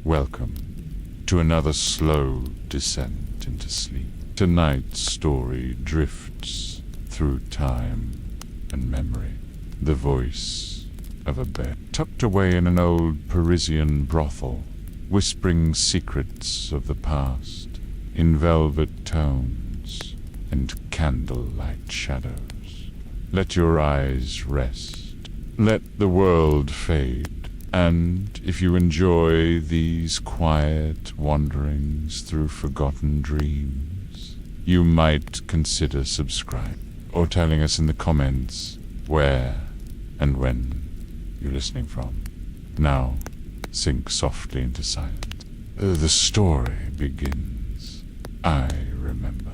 Welcome to another slow descent into sleep. Tonight's story drifts through time and memory. The voice of a bed tucked away in an old Parisian brothel, whispering secrets of the past in velvet tones and candlelight shadows. Let your eyes rest. Let the world fade. And if you enjoy these quiet wanderings through forgotten dreams, you might consider subscribing or telling us in the comments where and when you're listening from. Now, sink softly into silence. The story begins. I remember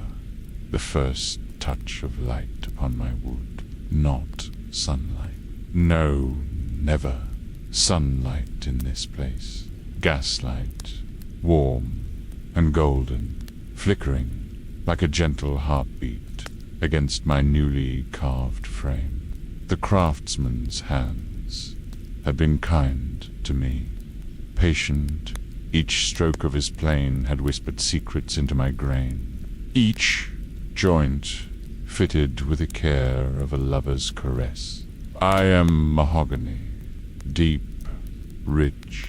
the first touch of light upon my wood. Not sunlight. No, never. Sunlight in this place. Gaslight, warm and golden, flickering like a gentle heartbeat against my newly carved frame. The craftsman's hands had been kind to me, patient. Each stroke of his plane had whispered secrets into my grain. Each joint fitted with the care of a lover's caress. I am mahogany. Deep, rich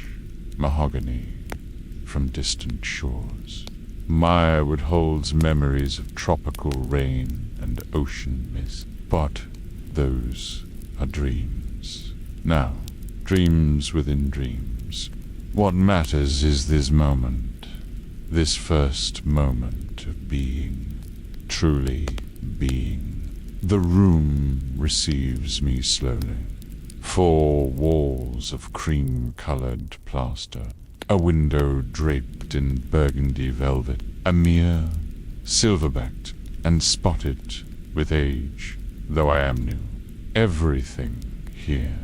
mahogany from distant shores. My wood holds memories of tropical rain and ocean mist, but those are dreams. Now, dreams within dreams. What matters is this moment, this first moment of being, truly being. The room receives me slowly. 4 walls of cream-colored plaster, a window draped in burgundy velvet, a mirror, silver-backed and spotted with age, though I am new. Everything here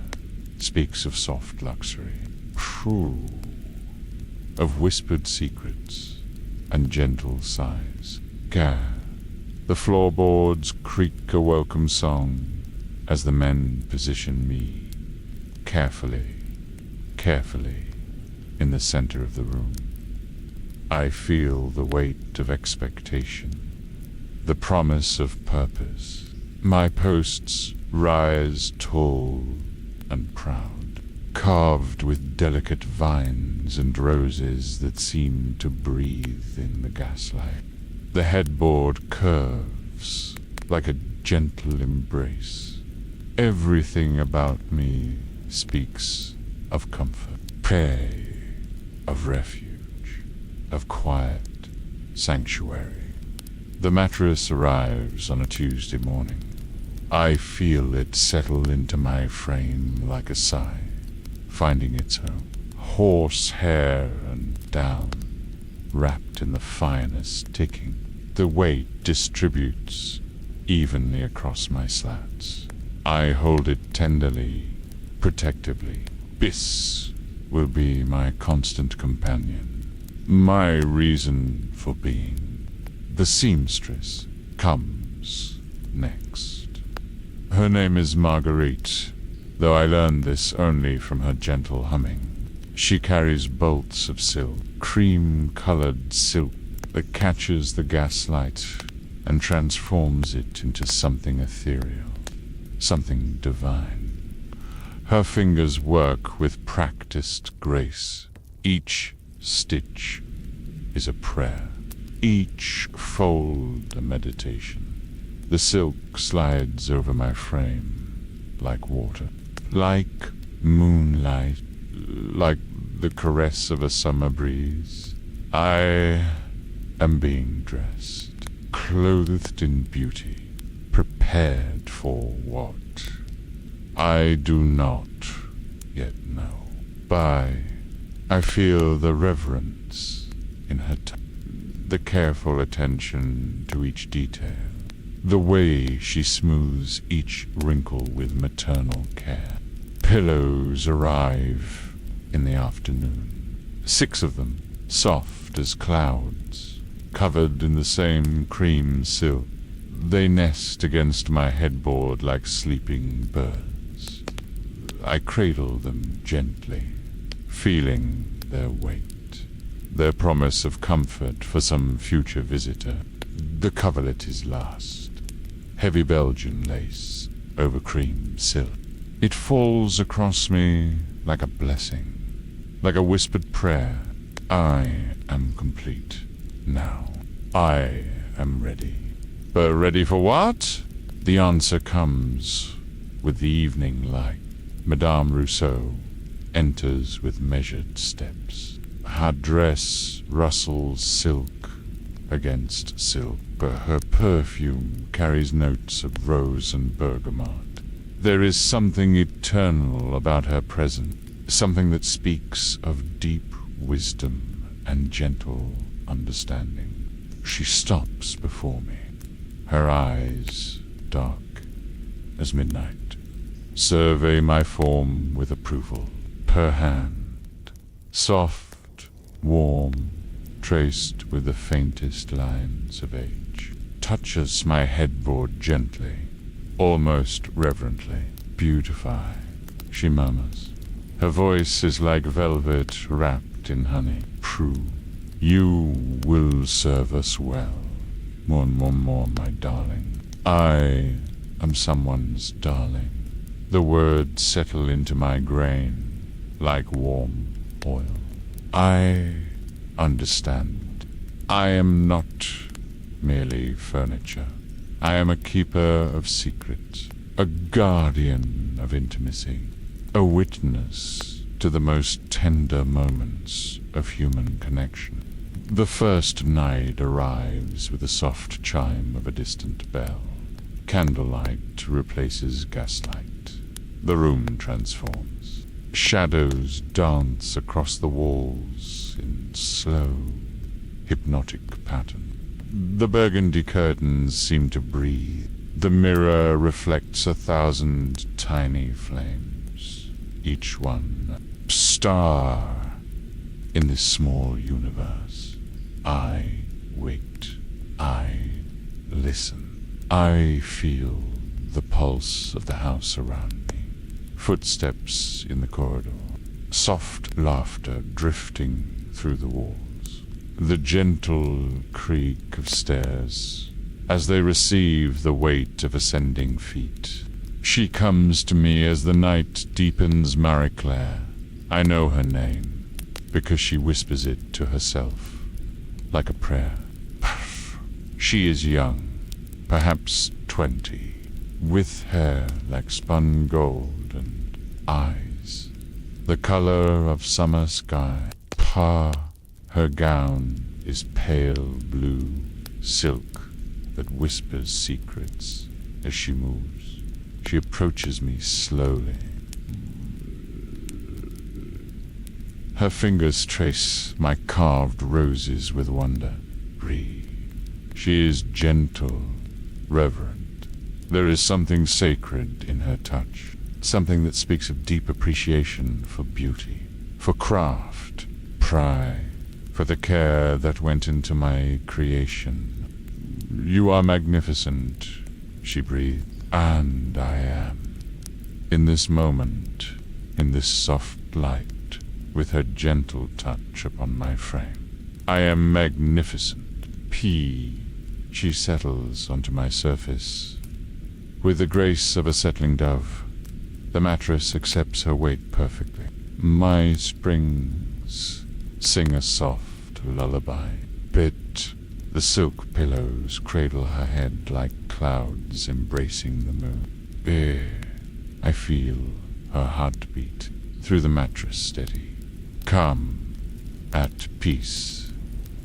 speaks of soft luxury, true, of whispered secrets and gentle sighs. The floorboards creak a welcome song as the men position me carefully in the center of the room. I feel the weight of expectation, the promise of purpose. My posts rise tall and proud, carved with delicate vines and roses that seem to breathe in the gaslight. The headboard curves like a gentle embrace. Everything about me speaks of comfort, of refuge, of quiet sanctuary. The mattress arrives on a Tuesday morning. I feel it settle into my frame like a sigh, finding its home. Horsehair and down, wrapped in the finest ticking. The weight distributes evenly across my slats. I hold it tenderly, protectively. This will be my constant companion, my reason for being. The seamstress comes next. Her name is Marguerite, though I learned this only from her gentle humming. She carries bolts of silk, cream-colored silk that catches the gaslight and transforms it into something ethereal, something divine. Her fingers work with practiced grace. Each stitch is a prayer, each fold a meditation. The silk slides over my frame like water, like moonlight, like the caress of a summer breeze. I am being dressed, clothed in beauty, prepared for what? I do not yet know. I feel the reverence in her tone, the careful attention to each detail, the way she smooths each wrinkle with maternal care. Pillows arrive in the afternoon, 6 of them, soft as clouds, covered in the same cream silk. They nest against my headboard like sleeping birds. I cradle them gently, feeling their weight. their promise of comfort for some future visitor. The coverlet is last. Heavy Belgian lace over cream silk. It falls across me like a blessing, like a whispered prayer. I am complete now. I am ready. But ready for what? The answer comes with the evening light. Madame Rousseau enters with measured steps. Her dress rustles silk against silk, but her perfume carries notes of rose and bergamot. There is something eternal about her presence, something that speaks of deep wisdom and gentle understanding. She stops before me, her eyes dark as midnight, survey my form with approval. Her hand, soft, warm, traced with the faintest lines of age, touches my headboard gently, almost reverently. Beautify, she murmurs. Her voice is like velvet wrapped in honey. Prue, you will serve us well. More, my darling. I am someone's darling. The words settle into my grain like warm oil. I understand. I am not merely furniture. I am a keeper of secrets, a guardian of intimacy, a witness to the most tender moments of human connection. The first night arrives with the soft chime of a distant bell. Candlelight replaces gaslight. The room transforms. Shadows dance across the walls in slow, hypnotic pattern. The burgundy curtains seem to breathe. The mirror reflects 1,000 tiny flames, each one a star in this small universe. I wait. I listen. I feel the pulse of the house around me. Footsteps in the corridor. Soft laughter drifting through the walls. The gentle creak of stairs as they receive the weight of ascending feet. She comes to me as the night deepens. Marie Claire. I know her name because she whispers it to herself like a prayer. She is young, perhaps 20, with hair like spun gold and eyes the color of summer sky. Her gown is pale blue silk that whispers secrets as she moves. She approaches me slowly. Her fingers trace my carved roses with wonder. She is gentle, reverent. There is something sacred in her touch, something that speaks of deep appreciation for beauty, for craft, pride, for the care that went into my creation. You are magnificent, she breathed, and I am. In this moment, in this soft light, with her gentle touch upon my frame, I am magnificent. She settles onto my surface. With the grace of a settling dove, the mattress accepts her weight perfectly. My springs sing a soft lullaby. The silk pillows cradle her head like clouds embracing the moon. I feel her heartbeat through the mattress steady. Calm, at peace.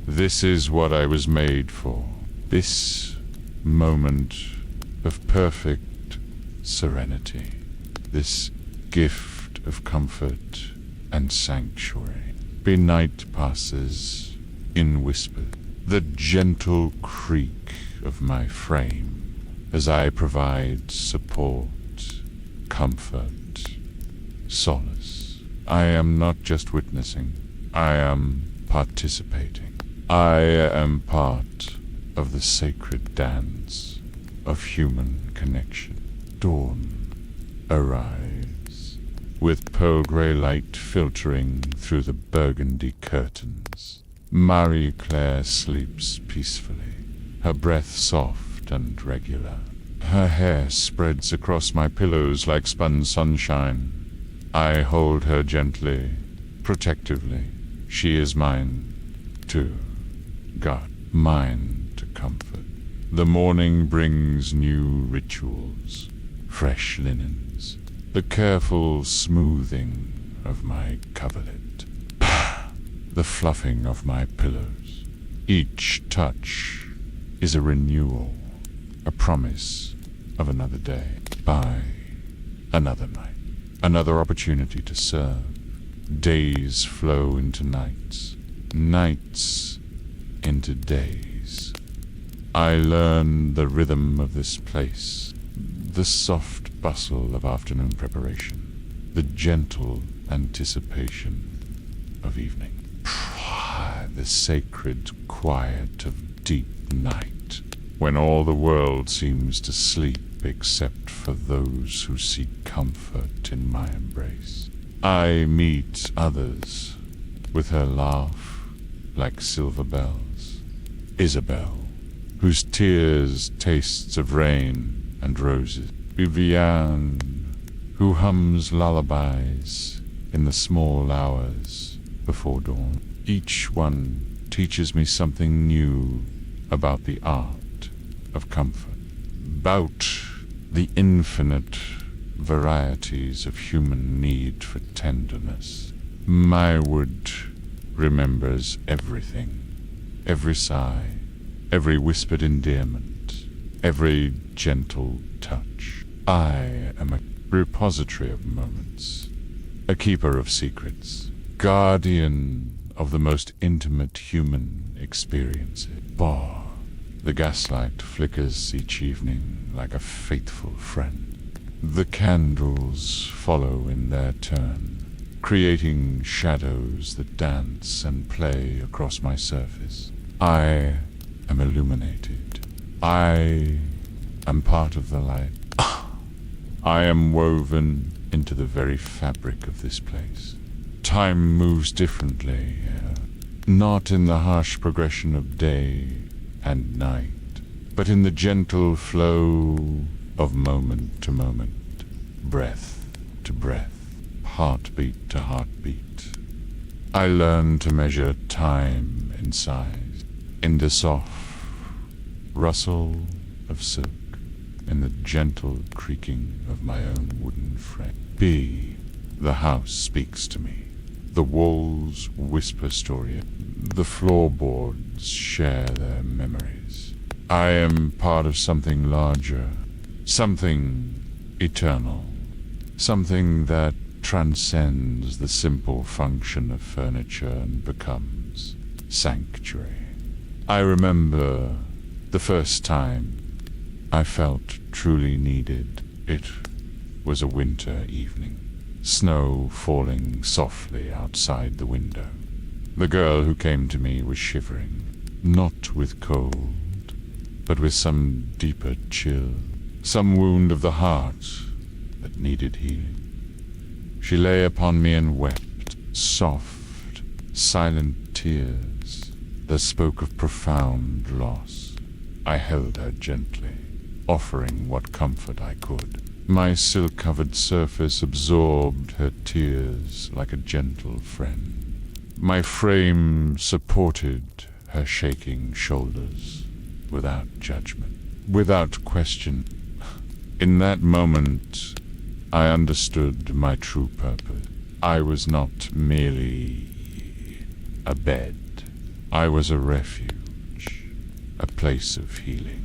This is what I was made for. This moment of perfect serenity. This gift of comfort and sanctuary. Night passes in whisper. The gentle creak of my frame as I provide support, comfort, solace. I am not just witnessing. I am participating. I am part of the sacred dance of human connection. Dawn arrives, with pearl grey light filtering through the burgundy curtains. Marie-Claire sleeps peacefully, her breath soft and regular. Her hair spreads across my pillows like spun sunshine. I hold her gently, protectively. She is mine, too. God, mine to comfort. The morning brings new rituals, fresh linens, the careful smoothing of my coverlet, the fluffing of my pillows. Each touch is a renewal, a promise of another day. By another night, another opportunity to serve. Days flow into nights, nights into days. I learn the rhythm of this place, the soft bustle of afternoon preparation, the gentle anticipation of evening, the sacred quiet of deep night, when all the world seems to sleep except for those who seek comfort in my embrace. I meet others with her laugh like silver bells. Isabel, whose tears tastes of rain and roses. Viviane, who hums lullabies in the small hours before dawn. Each one teaches me something new about the art of comfort, about the infinite varieties of human need for tenderness. My wood remembers everything, every sigh, every whispered endearment, every gentle touch. I am a repository of moments, a keeper of secrets, guardian of the most intimate human experiences. Bah, the gaslight flickers each evening like a faithful friend. The candles follow in their turn, creating shadows that dance and play across my surface. I am illuminated. I am part of the light. I am woven into the very fabric of this place. Time moves differently, not in the harsh progression of day and night, but in the gentle flow of moment to moment, breath to breath, heartbeat to heartbeat. I learn to measure time in size, in the soft rustle of silk, in the gentle creaking of my own wooden frame. The house speaks to me. The walls whisper story. The floorboards share their memories. I am part of something larger, something eternal, something that transcends the simple function of furniture and becomes sanctuary. I remember the first time I felt truly needed. It was a winter evening, snow falling softly outside the window. The girl who came to me was shivering, not with cold, but with some deeper chill, some wound of the heart that needed healing. She lay upon me and wept, soft, silent tears that spoke of profound loss. I held her gently, offering what comfort I could. My silk-covered surface absorbed her tears like a gentle friend. My frame supported her shaking shoulders without judgment, without question. In that moment, I understood my true purpose. I was not merely a bed. I was a refuge, a place of healing.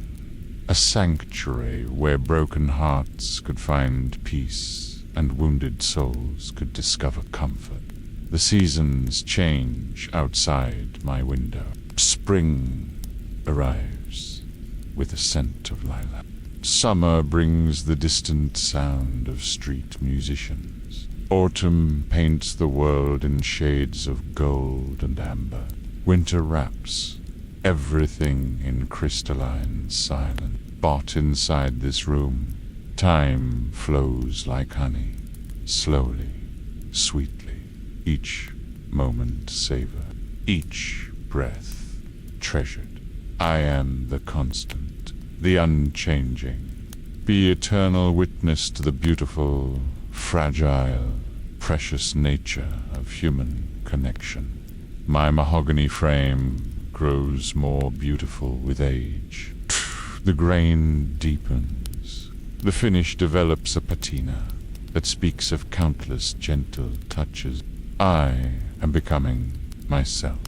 A sanctuary where broken hearts could find peace and wounded souls could discover comfort. The seasons change outside my window. Spring arrives with a scent of lilac. Summer brings the distant sound of street musicians. Autumn paints the world in shades of gold and amber. Winter wraps everything in crystalline silence. But inside this room, time flows like honey, slowly, sweetly, each moment savor, each breath, treasured. I am the constant, the unchanging. Be eternal witness to the beautiful, fragile, precious nature of human connection. My mahogany frame grows more beautiful with age. The grain deepens. The finish develops a patina that speaks of countless gentle touches. I am becoming myself,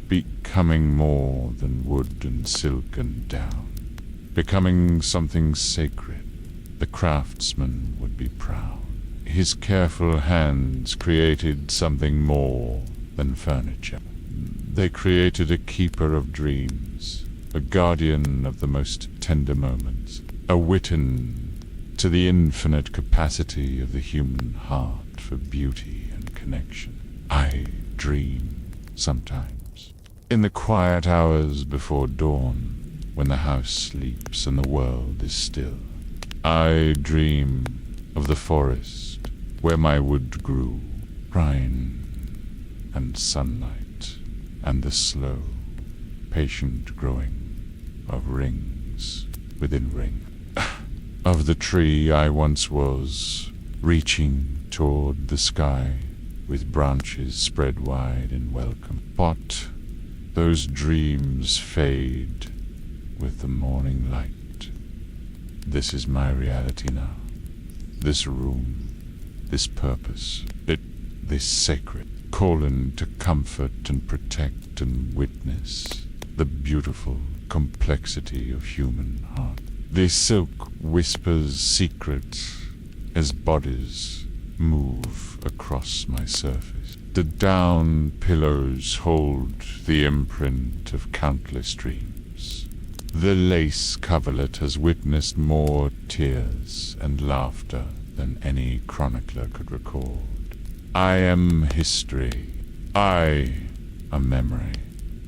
becoming more than wood and silk and down, becoming something sacred. The craftsman would be proud. His careful hands created something more than furniture. They created a keeper of dreams, a guardian of the most tender moments, a witan to the infinite capacity of the human heart for beauty and connection. I dream sometimes, in the quiet hours before dawn, when the house sleeps and the world is still. I dream of the forest where my wood grew, brine and sunlight, and the slow, patient growing of rings within rings. Of the tree I once was, reaching toward the sky, with branches spread wide in welcome. But those dreams fade with the morning light. This is my reality now. This room, this purpose, this sacred, calling to comfort and protect and witness the beautiful complexity of human heart. The silk whispers secrets as bodies move across my surface. The down pillows hold the imprint of countless dreams. The lace coverlet has witnessed more tears and laughter than any chronicler could record. I am history. I am memory.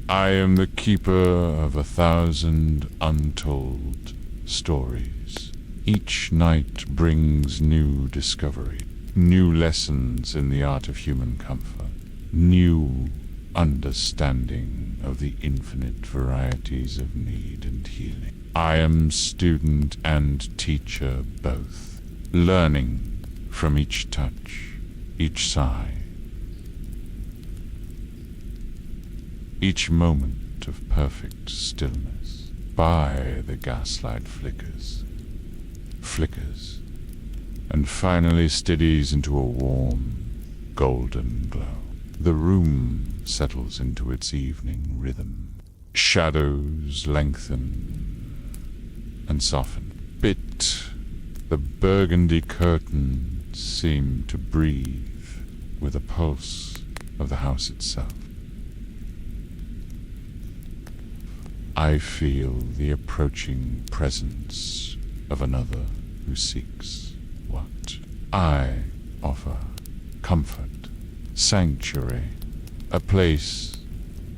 I am the keeper of 1,000 untold stories. Each night brings new discovery, new lessons in the art of human comfort, new understanding of the infinite varieties of need and healing. I am student and teacher both, learning from each touch, each sigh, each moment of perfect stillness. By the gaslight flickers, and finally steadies into a warm, golden glow. The room settles into its evening rhythm. Shadows lengthen and soften. The burgundy curtains seem to breathe with the pulse of the house itself. I feel the approaching presence of another who seeks what I offer: comfort, sanctuary, a place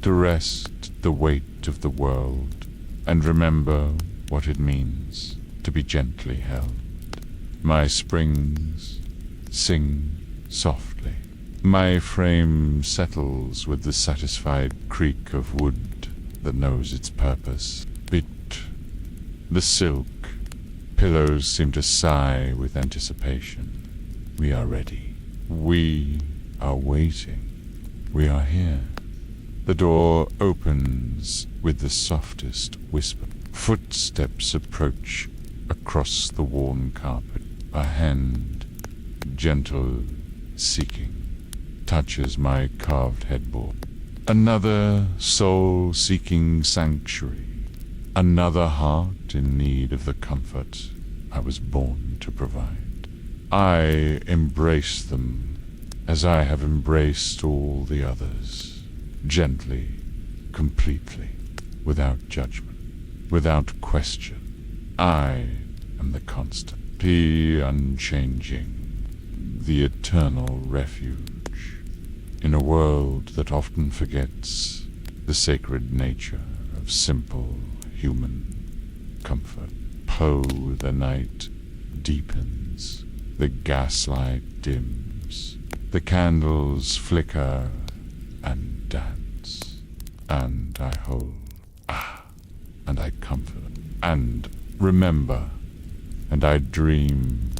to rest the weight of the world and remember what it means to be gently held. My springs sing softly. My frame settles with the satisfied creak of wood that knows its purpose. The silk pillows seem to sigh with anticipation. We are ready. We are waiting. We are here. The door opens with the softest whisper. Footsteps approach across the worn carpet. A hand, gentle, seeking, touches my carved headboard. Another soul-seeking sanctuary. Another heart in need of the comfort I was born to provide. I embrace them as I have embraced all the others, gently, completely, without judgment, without question. I am the constant, the unchanging, the eternal refuge in a world that often forgets the sacred nature of simple human comfort. The night deepens, the gaslight dims, the candles flicker and dance, and hold, and I comfort, and remember, and I dream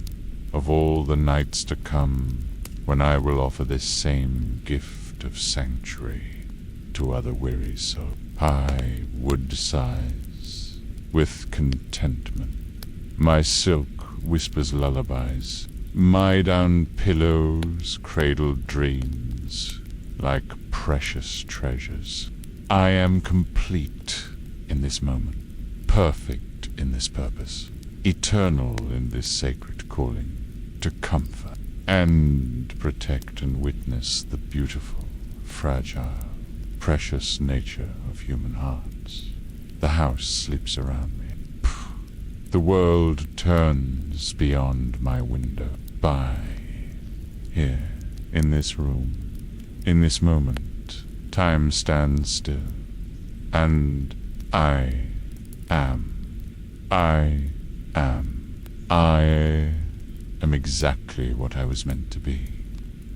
of all the nights to come when I will offer this same gift of sanctuary to other weary souls. I would sighs with contentment. My silk whispers lullabies. My down pillows cradle dreams like precious treasures. I am complete in this moment, perfect in this purpose, eternal in this sacred calling, to comfort and protect and witness the beautiful, fragile, precious nature of human hearts. The house sleeps around me. The world turns beyond my window. By here, in this room, in this moment, time stands still, and I am. I am exactly what I was meant to be.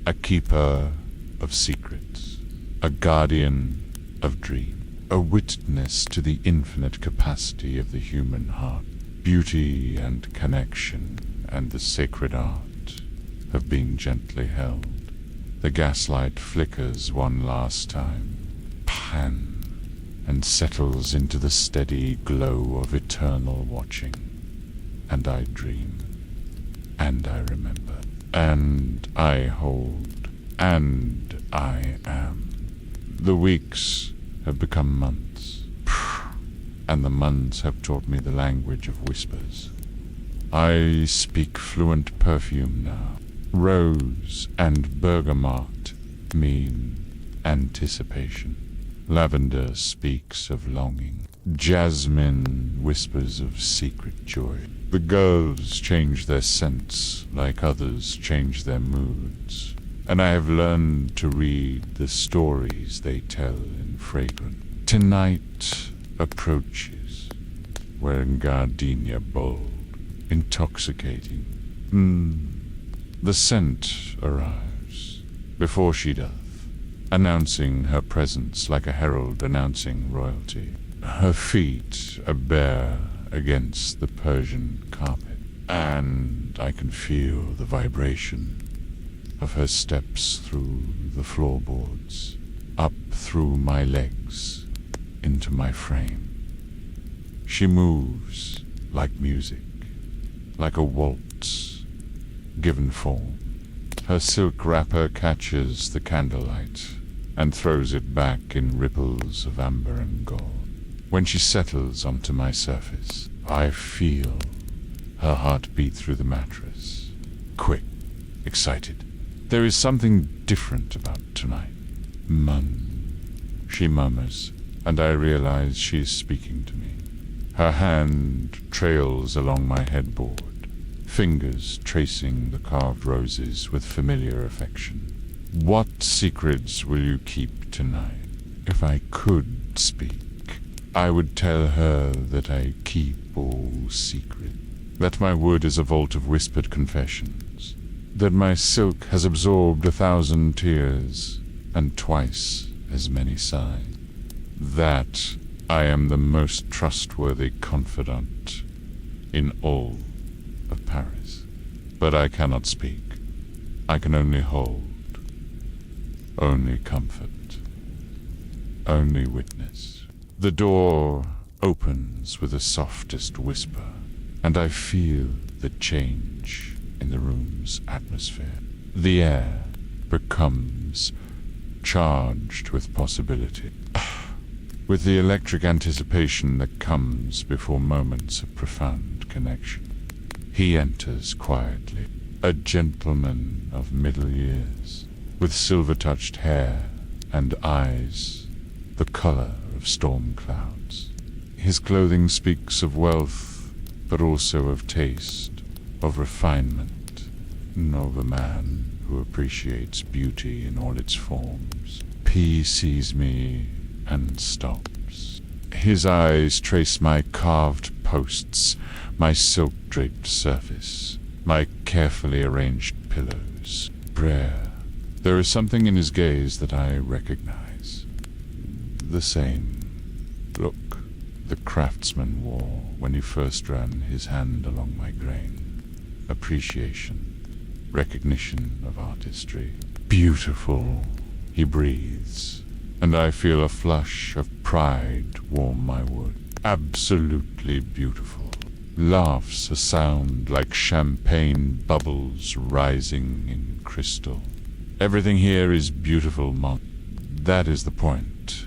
A keeper of secrets, a guardian of dreams, a witness to the infinite capacity of the human heart, beauty and connection, and the sacred art of being gently held. The gaslight flickers one last time, and settles into the steady glow of eternal watching. And I dream, and I remember, and I hold, and I am. The weeks have become months, and the months have taught me the language of whispers. I speak fluent perfume now. Rose and bergamot mean anticipation. Lavender speaks of longing. Jasmine whispers of secret joy. The girls change their scents like others change their moods, and I have learned to read the stories they tell in fragrance. Tonight approaches, wearing gardenia bold, intoxicating. The scent arrives before she doth, announcing her presence like a herald announcing royalty. Her feet are bare against the Persian carpet, and I can feel the vibration of her steps through the floorboards, up through my legs, into my frame. She moves like music, like a waltz, given form. Her silk wrapper catches the candlelight and throws it back in ripples of amber and gold. When she settles onto my surface, I feel her heart beat through the mattress. Quick, excited. There is something different about tonight. She murmurs, and I realize she is speaking to me. Her hand trails along my headboard, fingers tracing the carved roses with familiar affection. What secrets will you keep tonight? If I could speak, I would tell her that I keep all secret, that my wood is a vault of whispered confessions, that my silk has absorbed 1,000 tears and twice as many sighs, that I am the most trustworthy confidant in all of Paris. But I cannot speak. I can only hold, only comfort, only witness. The door opens with the softest whisper, and I feel the change in the room's atmosphere. The air becomes charged with possibility, with the electric anticipation that comes before moments of profound connection. He enters quietly, a gentleman of middle years, with silver-touched hair and eyes the color of storm clouds. His clothing speaks of wealth, but also of taste, of refinement, of a man who appreciates beauty in all its forms. He sees me and stops. His eyes trace my carved posts, my silk-draped surface, my carefully arranged pillows. Prayer. There is something in his gaze that I recognize. The same look the craftsman wore when he first ran his hand along my grain. Appreciation, recognition of artistry. Beautiful, he breathes, and I feel a flush of pride warm my wood. Absolutely beautiful. Laughs a sound like champagne bubbles rising in crystal. Everything here is beautiful, Mont. That is the point.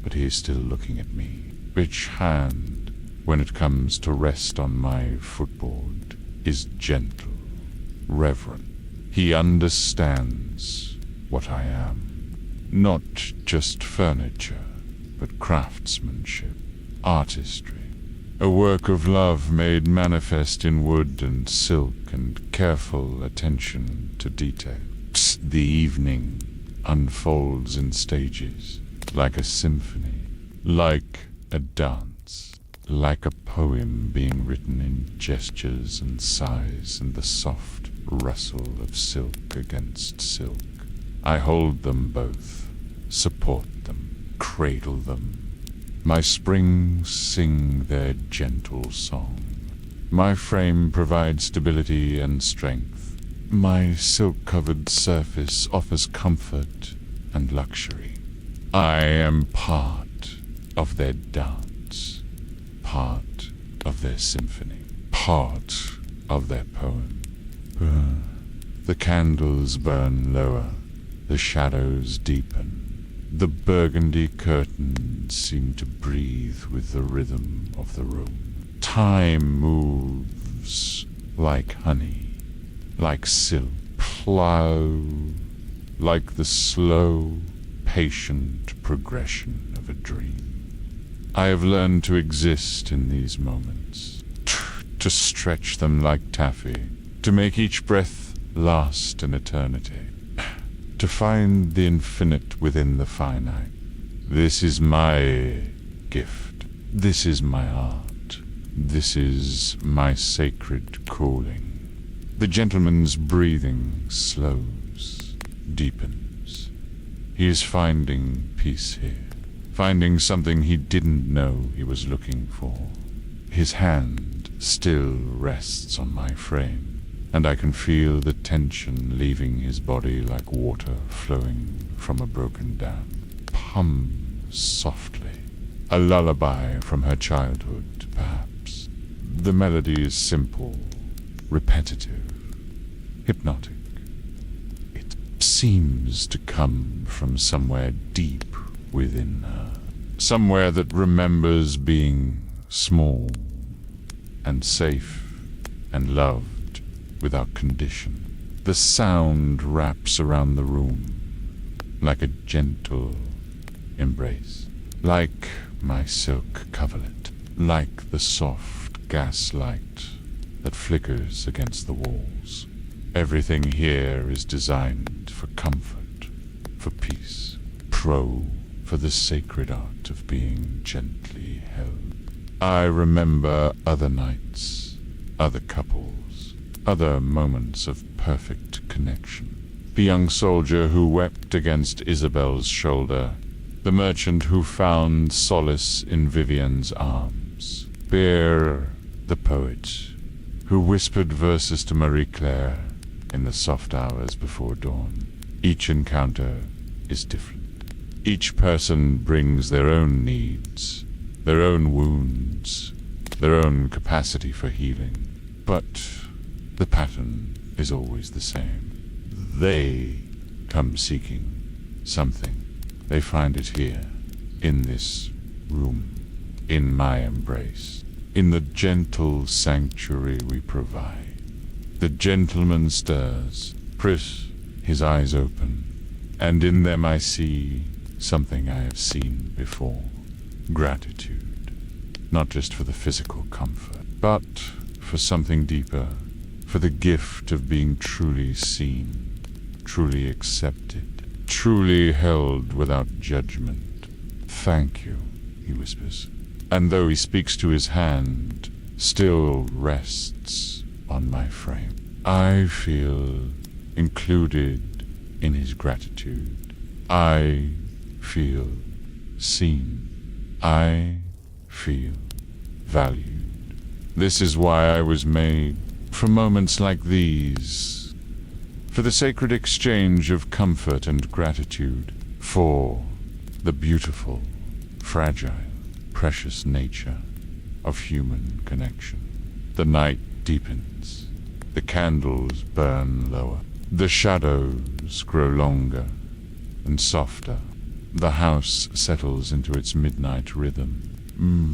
But he is still looking at me. Which hand, when it comes to rest on my footboard, is gentle, reverent. He understands what I am. Not just furniture, but craftsmanship, artistry. A work of love made manifest in wood and silk and careful attention to detail. The evening unfolds in stages, like a symphony, like a dance, like a poem being written in gestures and sighs and the soft rustle of silk against silk. I hold them both, support them, cradle them. My springs sing their gentle song. My frame provides stability and strength. My silk-covered surface offers comfort and luxury. I am part of their dance, part of their symphony, part of their poem. The candles burn lower, the shadows deepen. The burgundy curtains seem to breathe with the rhythm of the room. Time moves like honey, like silk, plow, like the slow, patient progression of a dream. I have learned to exist in these moments, to stretch them like taffy, to make each breath last an eternity. To find the infinite within the finite. This is my gift. This is my art. This is my sacred calling. The gentleman's breathing slows, deepens. He is finding peace here, finding something he didn't know he was looking for. His hand still rests on my frame, and I can feel the tension leaving his body like water flowing from a broken dam. Hums softly, a lullaby from her childhood, perhaps. The melody is simple, repetitive, hypnotic. It seems to come from somewhere deep within her, somewhere that remembers being small and safe and loved without condition. The sound wraps around the room like a gentle embrace, like my silk coverlet, like the soft gaslight that flickers against the walls. Everything here is designed for comfort, for peace, for the sacred art of being gently held. I remember other nights, other couples, other moments of perfect connection. The young soldier who wept against Isabel's shoulder, the merchant who found solace in Vivian's arms, Bear, the poet, who whispered verses to Marie-Claire in the soft hours before dawn. Each encounter is different. Each person brings their own needs, their own wounds, their own capacity for healing. But the pattern is always the same. They come seeking something. They find it here, in this room, in my embrace, in the gentle sanctuary we provide. The gentleman stirs, Pris, his eyes open, and in them I see something I have seen before. Gratitude, not just for the physical comfort, but for something deeper, for the gift of being truly seen, truly accepted, truly held without judgment. Thank you, he whispers, and though he speaks to his hand, still rests on my frame. I feel included in his gratitude. I feel seen. I feel valued. This is why I was made, for moments like these, for the sacred exchange of comfort and gratitude, for the beautiful, fragile, precious nature of human connection. The night deepens, the candles burn lower, the shadows grow longer and softer. The house settles into its midnight rhythm.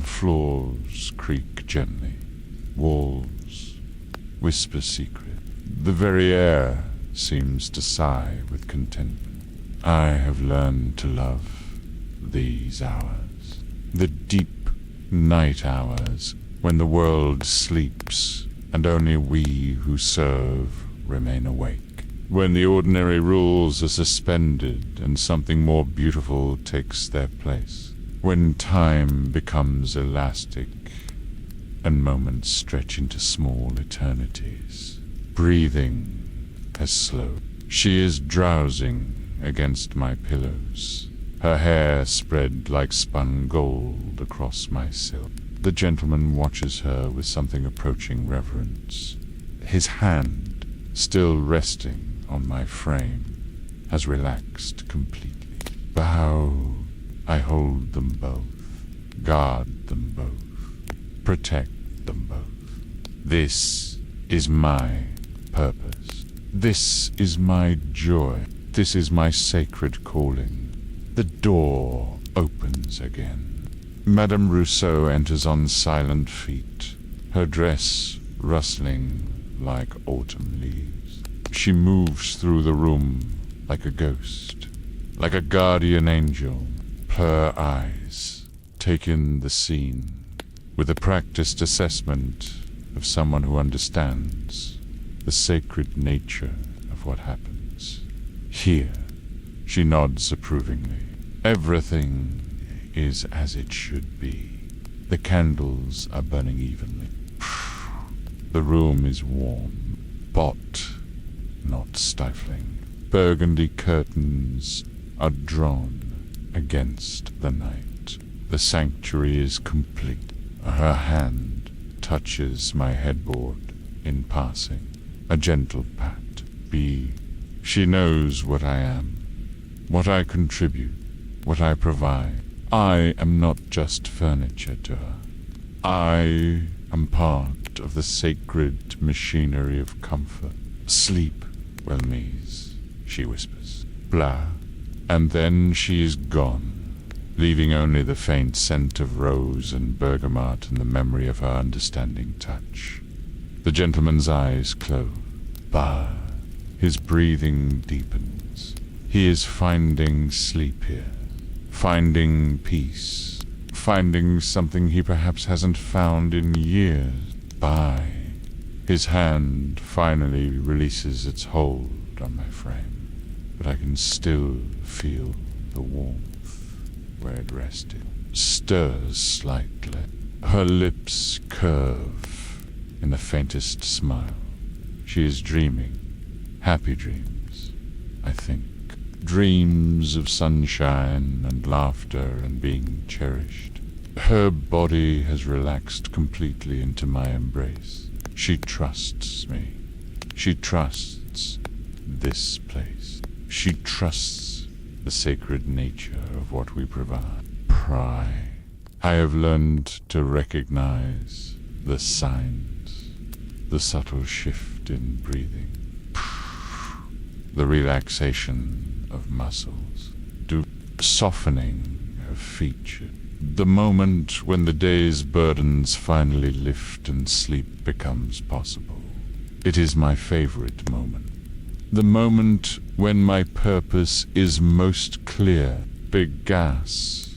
Floors creak gently, walls whisper secret. The very air seems to sigh with contentment. I have learned to love these hours, the deep night hours when the world sleeps and only we who serve remain awake. When the ordinary rules are suspended and something more beautiful takes their place. When time becomes elastic and moments stretch into small eternities. Breathing has slowed. She is drowsing against my pillows, her hair spread like spun gold across my silk. The gentleman watches her with something approaching reverence. His hand, still resting on my frame, has relaxed completely. Bow, I hold them both, guard them both, protect them both. This is my purpose. This is my joy. This is my sacred calling. The door opens again. Madame Rousseau enters on silent feet, her dress rustling like autumn leaves. She moves through the room like a ghost, like a guardian angel. Her eyes take in the scene with a practiced assessment of someone who understands the sacred nature of what happens. Here, she nods approvingly. Everything is as it should be. The candles are burning evenly. The room is warm, but not stifling. Burgundy curtains are drawn against the night. The sanctuary is complete. Her hand touches my headboard in passing. A gentle pat. She knows what I am, what I contribute, what I provide. I am not just furniture to her. I am part of the sacred machinery of comfort. Sleep, well, Mies, she whispers. Blah. And then she is gone, leaving only the faint scent of rose and bergamot and the memory of her understanding touch. The gentleman's eyes close. Bah. His breathing deepens. He is finding sleep here, finding peace, finding something he perhaps hasn't found in years. Bye. His hand finally releases its hold on my frame, but I can still feel the warmth where it rested. Stirs slightly. Her lips curve in the faintest smile. She is dreaming. Happy dreams, I think. Dreams of sunshine and laughter and being cherished. Her body has relaxed completely into my embrace. She trusts me. She trusts this place. She trusts the sacred nature of what we provide. I have learned to recognize the signs, the subtle shift in breathing, the relaxation of muscles, the softening of features, the moment when the day's burdens finally lift and sleep becomes possible. It is my favorite moment. The moment when my purpose is most clear. Big gas.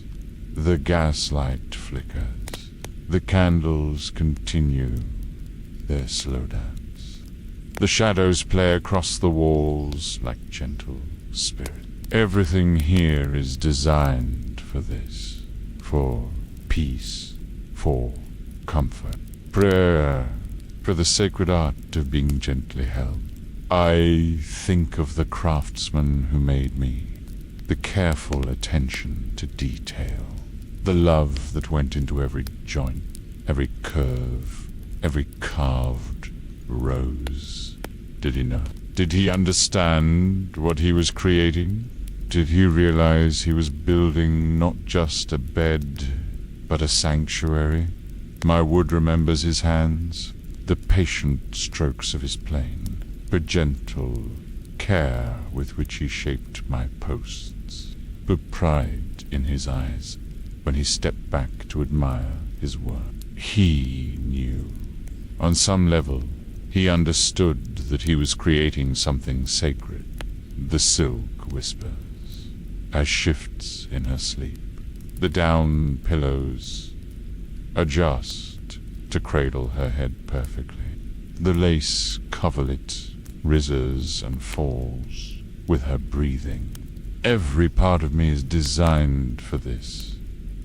The gaslight flickers. The candles continue their slow dance. The shadows play across the walls like gentle spirits. Everything here is designed for this, for peace, for comfort. Prayer for the sacred art of being gently held. I think of the craftsman who made me, the careful attention to detail, The love that went into every joint, every curve, every carved rose. Did he know? Did he understand what he was creating? Did he realize he was building not just a bed, but a sanctuary? My wood remembers his hands, the patient strokes of his plane, the gentle care with which he shaped my posts, the pride in his eyes when he stepped back to admire his work. He knew. On some level, he understood that he was creating something sacred. The silk whispers, as shifts in her sleep. The down pillows adjust to cradle her head perfectly. The lace coverlet rises and falls with her breathing. Every part of me is designed for this,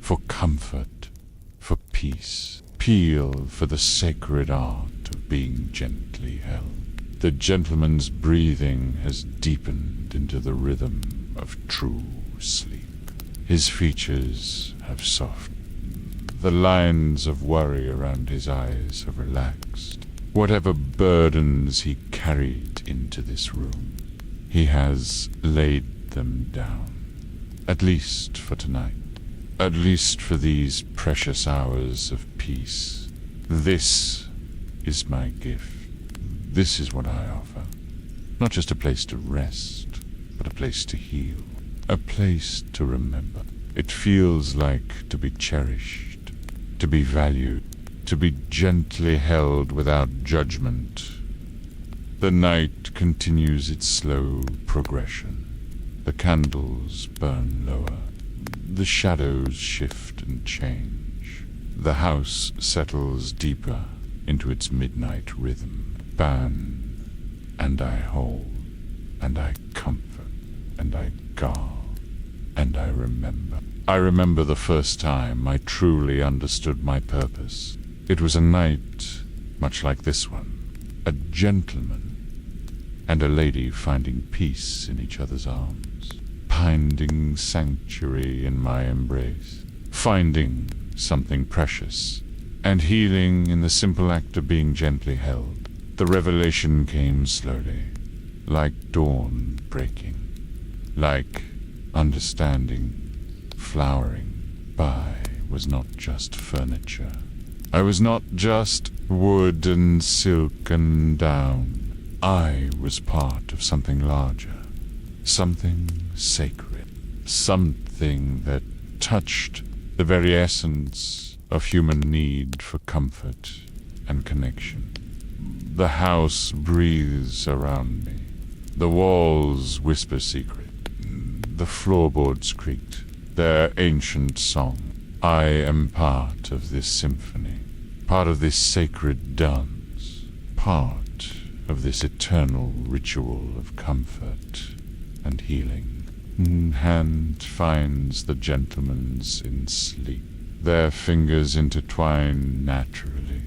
for comfort, for peace. Peel for the sacred art of being gently held. The gentleman's breathing has deepened into the rhythm of true sleep. His features have softened. The lines of worry around his eyes have relaxed. Whatever burdens he carried into this room, he has laid them down. At least for tonight. At least for these precious hours of peace. This is my gift. This is what I offer. Not just a place to rest, but a place to heal. A place to remember. It feels like to be cherished, to be valued, to be gently held without judgment. The night continues its slow progression. The candles burn lower. The shadows shift and change. The house settles deeper into its midnight rhythm. Burn, and I hold, and I comfort, and I guard, and I remember. I remember the first time I truly understood my purpose. It was a night much like this one. A gentleman and a lady finding peace in each other's arms. Finding sanctuary in my embrace, finding something precious, and healing in the simple act of being gently held. The revelation came slowly, like dawn breaking, like understanding flowering. I was not just furniture. I was not just wood and silk and down. I was part of something larger. Something sacred, something that touched the very essence of human need for comfort and connection. The house breathes around me. The walls whisper secret. The floorboards creaked, their ancient song. I am part of this symphony, part of this sacred dance, part of this eternal ritual of comfort and healing. Hand finds the gentleman's in sleep. Their fingers intertwine naturally,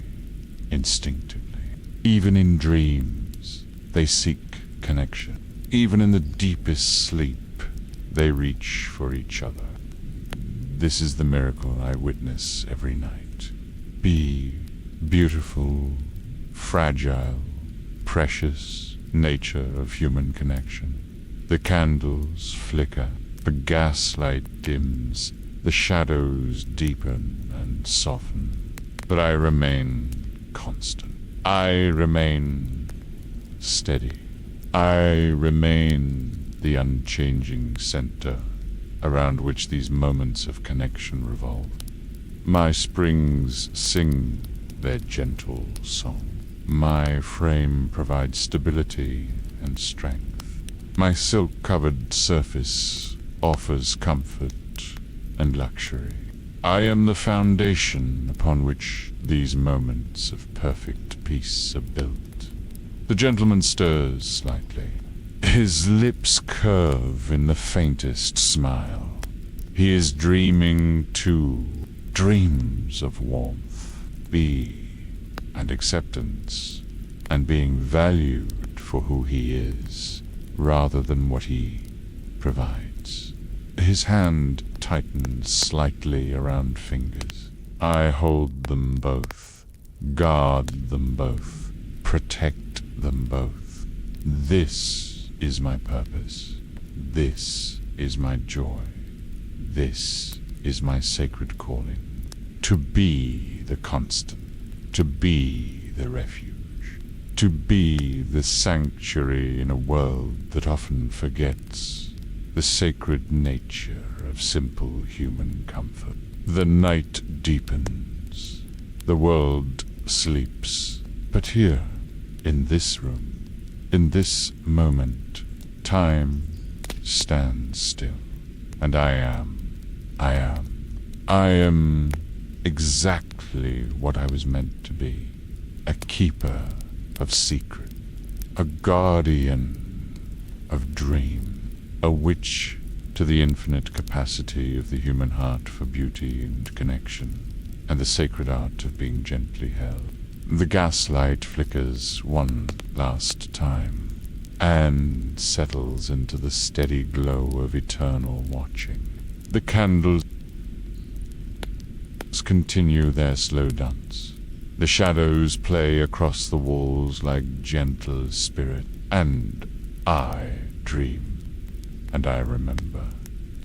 instinctively. Even in dreams, they seek connection. Even in the deepest sleep, they reach for each other. This is the miracle I witness every night. Be beautiful, fragile, precious nature of human connection. The candles flicker, the gaslight dims, the shadows deepen and soften, but I remain constant. I remain steady. I remain the unchanging center around which these moments of connection revolve. My springs sing their gentle song. My frame provides stability and strength. My silk-covered surface offers comfort and luxury. I am the foundation upon which these moments of perfect peace are built. The gentleman stirs slightly. His lips curve in the faintest smile. He is dreaming too, dreams of warmth, and acceptance, and being valued for who he is, rather than what he provides. His hand tightens slightly around fingers. I hold them both, guard them both, protect them both. This is my purpose. This is my joy. This is my sacred calling. To be the constant, to be the refuge, to be the sanctuary in a world that often forgets the sacred nature of simple human comfort. The night deepens, the world sleeps, but here, in this room, in this moment, time stands still, and I am exactly what I was meant to be, a keeper of secret, a guardian of dream, a witch to the infinite capacity of the human heart for beauty and connection, and the sacred art of being gently held. The gaslight flickers one last time, and settles into the steady glow of eternal watching. The candles continue their slow dance. The shadows play across the walls like gentle spirit, and I dream, and I remember,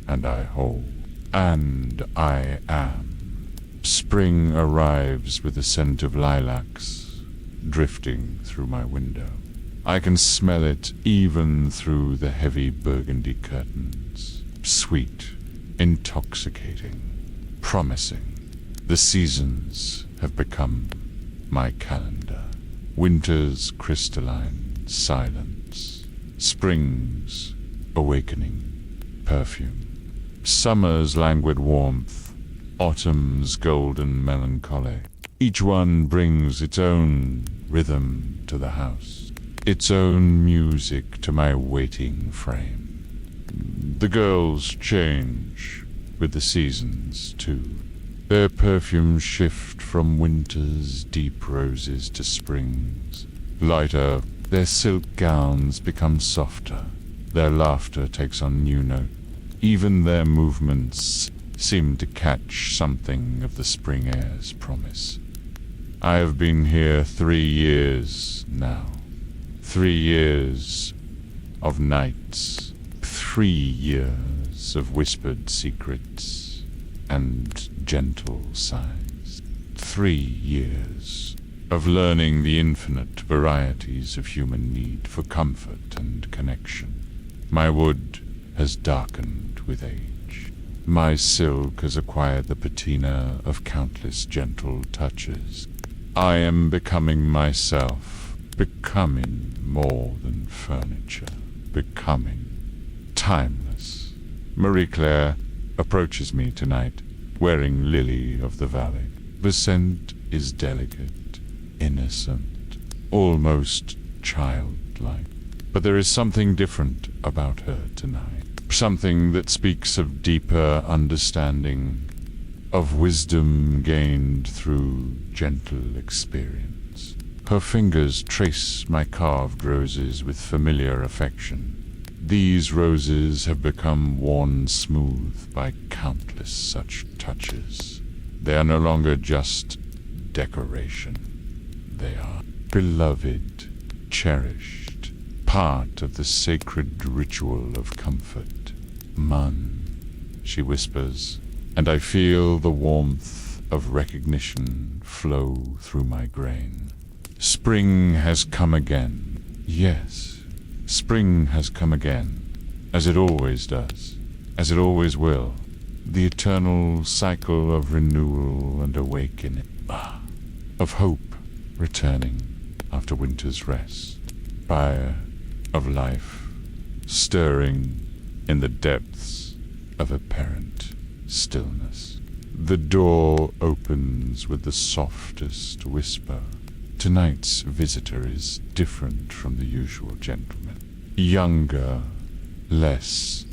and I hold, and I am. Spring arrives with the scent of lilacs drifting through my window. I can smell it even through the heavy burgundy curtains. Sweet, intoxicating, promising. The seasons have become my calendar. Winter's crystalline silence. Spring's awakening perfume. Summer's languid warmth. Autumn's golden melancholy. Each one brings its own rhythm to the house, its own music to my waiting frame. The girls change with the seasons, too. Their perfumes shift from winter's deep roses to spring's. Lighter, their silk gowns become softer. Their laughter takes on new note. Even their movements seem to catch something of the spring air's promise. I have been here 3 years now. 3 years of nights. 3 years of whispered secrets and gentle sighs. 3 years of learning the infinite varieties of human need for comfort and connection. My wood has darkened with age. My silk has acquired the patina of countless gentle touches. I am becoming myself, becoming more than furniture, becoming timeless. Marie-Claire approaches me tonight, wearing lily of the valley. The scent is delicate, innocent, almost childlike. But there is something different about her tonight. Something that speaks of deeper understanding, of wisdom gained through gentle experience. Her fingers trace my carved roses with familiar affection. These roses have become worn smooth by countless such touches. They are no longer just decoration. They are beloved, cherished, part of the sacred ritual of comfort. Mun, she whispers, and I feel the warmth of recognition flow through my grain. Spring has come again. Yes. Spring has come again, as it always does, as it always will. The eternal cycle of renewal and awakening, of hope returning after winter's rest, fire of life stirring in the depths of apparent stillness. The door opens with the softest whisper. Tonight's visitor is different from the usual gentleman. Younger, less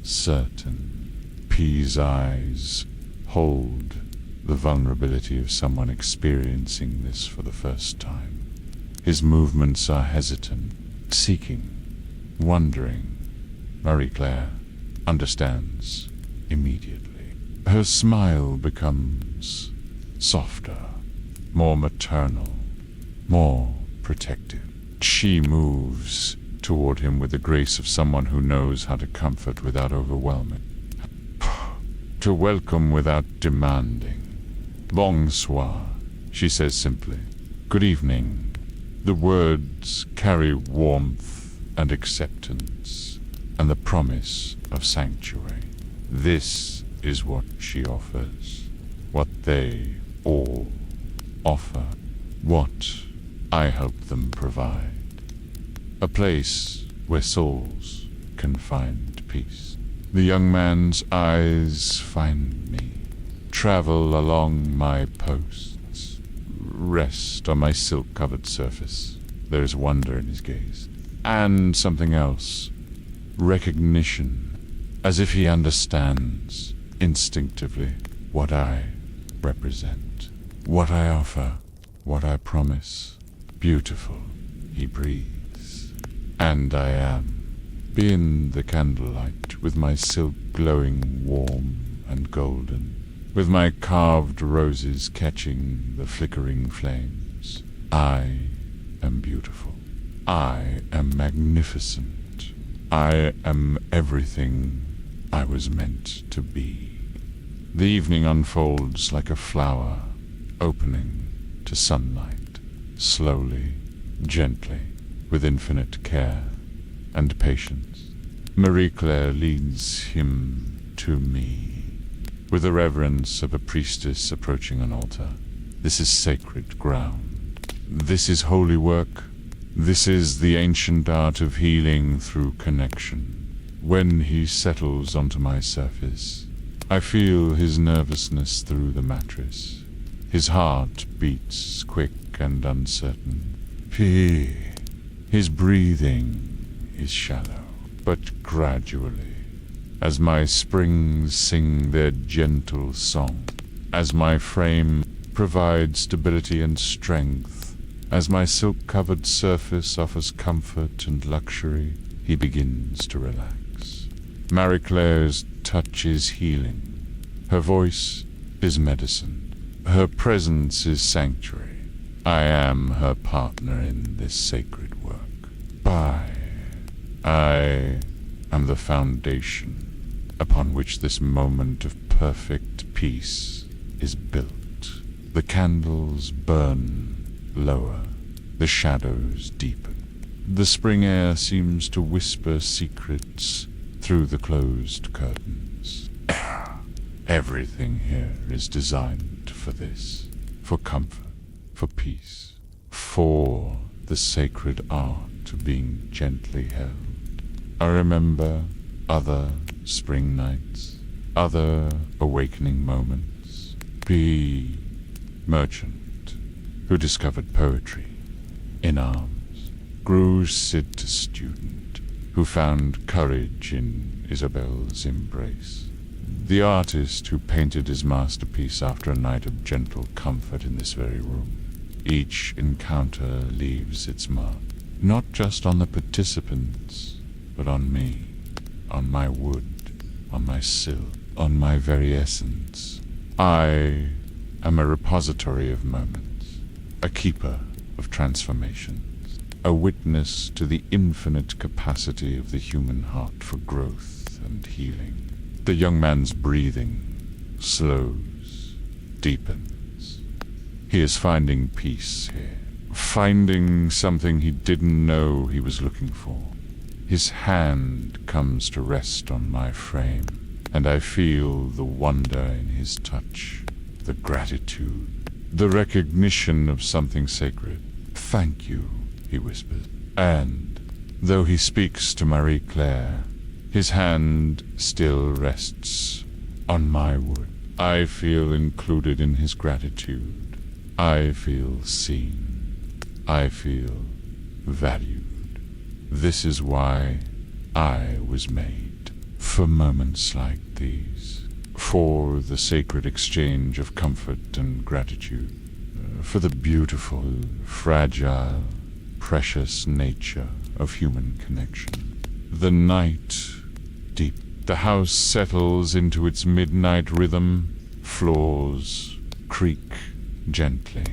certain. P's eyes hold the vulnerability of someone experiencing this for the first time. His movements are hesitant, seeking, wondering. Marie-Claire, understands immediately. Her smile becomes softer, more maternal, more protective. She moves toward him with the grace of someone who knows how to comfort without overwhelming, to welcome without demanding. Bonsoir, she says simply. Good evening. The words carry warmth and acceptance, and the promise of sanctuary. This is what she offers, what they all offer, what I help them provide. A place where souls can find peace. The young man's eyes find me, travel along my posts, rest on my silk-covered surface. There's wonder in his gaze. And something else. Recognition, as if he understands instinctively what I represent, what I offer, what I promise. Beautiful, he breathes. And I am, being the candlelight, with my silk glowing warm and golden, with my carved roses catching the flickering flames. I am beautiful. I am magnificent. I am everything I was meant to be. The evening unfolds like a flower opening to sunlight, slowly, gently, with infinite care and patience. Marie-Claire leads him to me, with the reverence of a priestess approaching an altar. This is sacred ground. This is holy work. This is the ancient art of healing through connection. When he settles onto my surface, I feel his nervousness through the mattress. His heart beats quick and uncertain. His breathing is shallow, but gradually, as my springs sing their gentle song, as my frame provides stability and strength, as my silk-covered surface offers comfort and luxury, he begins to relax. Marie-Claire's touch is healing. Her voice is medicine. Her presence is sanctuary. I am her partner in this sacred work. I am the foundation upon which this moment of perfect peace is built. The candles burn lower, the shadows deepen. The spring air seems to whisper secrets through the closed curtains. Everything here is designed for this, for comfort, for peace, for the sacred art of being gently held. I remember other spring nights, other awakening moments. Be merchant who discovered poetry in arms, grew Cid to student, who found courage in Isabel's embrace. The artist who painted his masterpiece after a night of gentle comfort in this very room. Each encounter leaves its mark, not just on the participants, but on me, on my wood, on my silk, on my very essence. I am a repository of moments, a keeper of transformations, a witness to the infinite capacity of the human heart for growth and healing. The young man's breathing slows, deepens. He is finding peace here, finding something he didn't know he was looking for. His hand comes to rest on my frame, and I feel the wonder in his touch, the gratitude, the recognition of something sacred. Thank you, he whispers. And, though he speaks to Marie-Claire, his hand still rests on my wood. I feel included in his gratitude. I feel seen. I feel valued. This is why I was made, for moments like these, for the sacred exchange of comfort and gratitude, for the beautiful, fragile, precious nature of human connection. The night, deep The house settles into its midnight rhythm. Floors creak gently.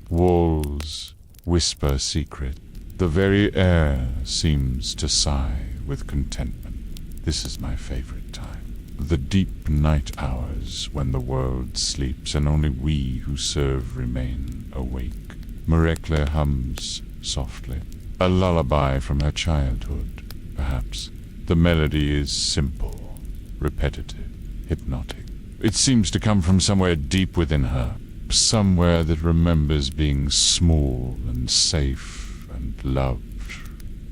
Walls whisper secret. The very air seems to sigh with contentment. This is my favorite time. The deep night hours when the world sleeps and only we who serve remain awake. Marekle hums softly. A lullaby from her childhood, perhaps. The melody is simple, repetitive, hypnotic. It seems to come from somewhere deep within her, somewhere that remembers being small and safe and loved,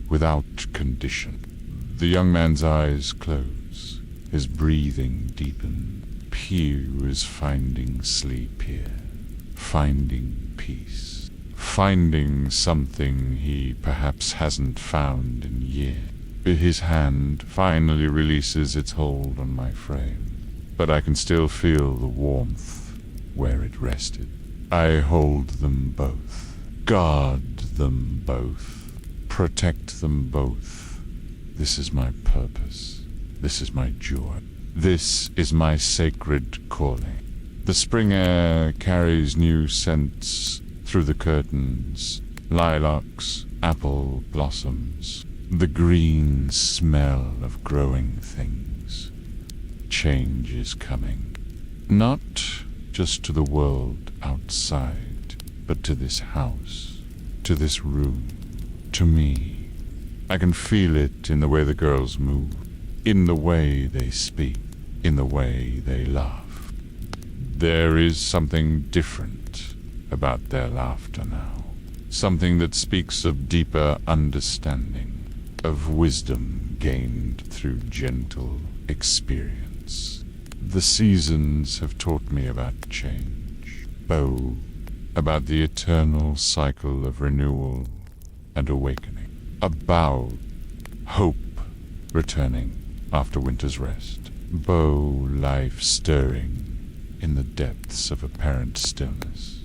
without condition. The young man's eyes close, his breathing deepen. Pew is finding sleep here, finding peace, finding something he perhaps hasn't found in years. His hand finally releases its hold on my frame, but I can still feel the warmth where it rested. I hold them both, guard them both, protect them both. This is my purpose. This is my joy. This is my sacred calling. The spring air carries new scents through the curtains, lilacs, apple blossoms, the green smell of growing things. Change is coming, not just to the world outside, but to this house, to this room, to me. I can feel it in the way the girls move, in the way they speak, in the way they laugh. There is something different about their laughter now, something that speaks of deeper understanding, of wisdom gained through gentle experience. The seasons have taught me about change, about the eternal cycle of renewal and awakening, about hope returning after winter's rest, life stirring in the depths of apparent stillness.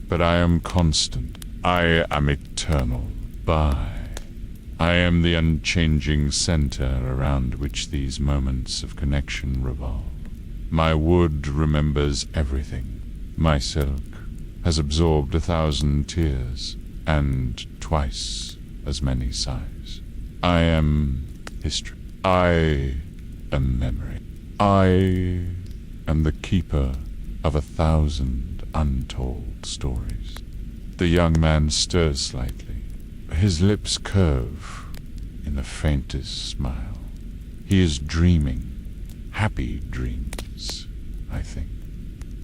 But I am constant, I am eternal. I am the unchanging center around which these moments of connection revolve. My wood remembers everything. My silk has absorbed 1,000 tears and twice as many sighs. I am history. I am memory. I am the keeper of 1,000 untold stories. The young man stirs slightly. His lips curve in the faintest smile. He is dreaming, happy dreams, I think.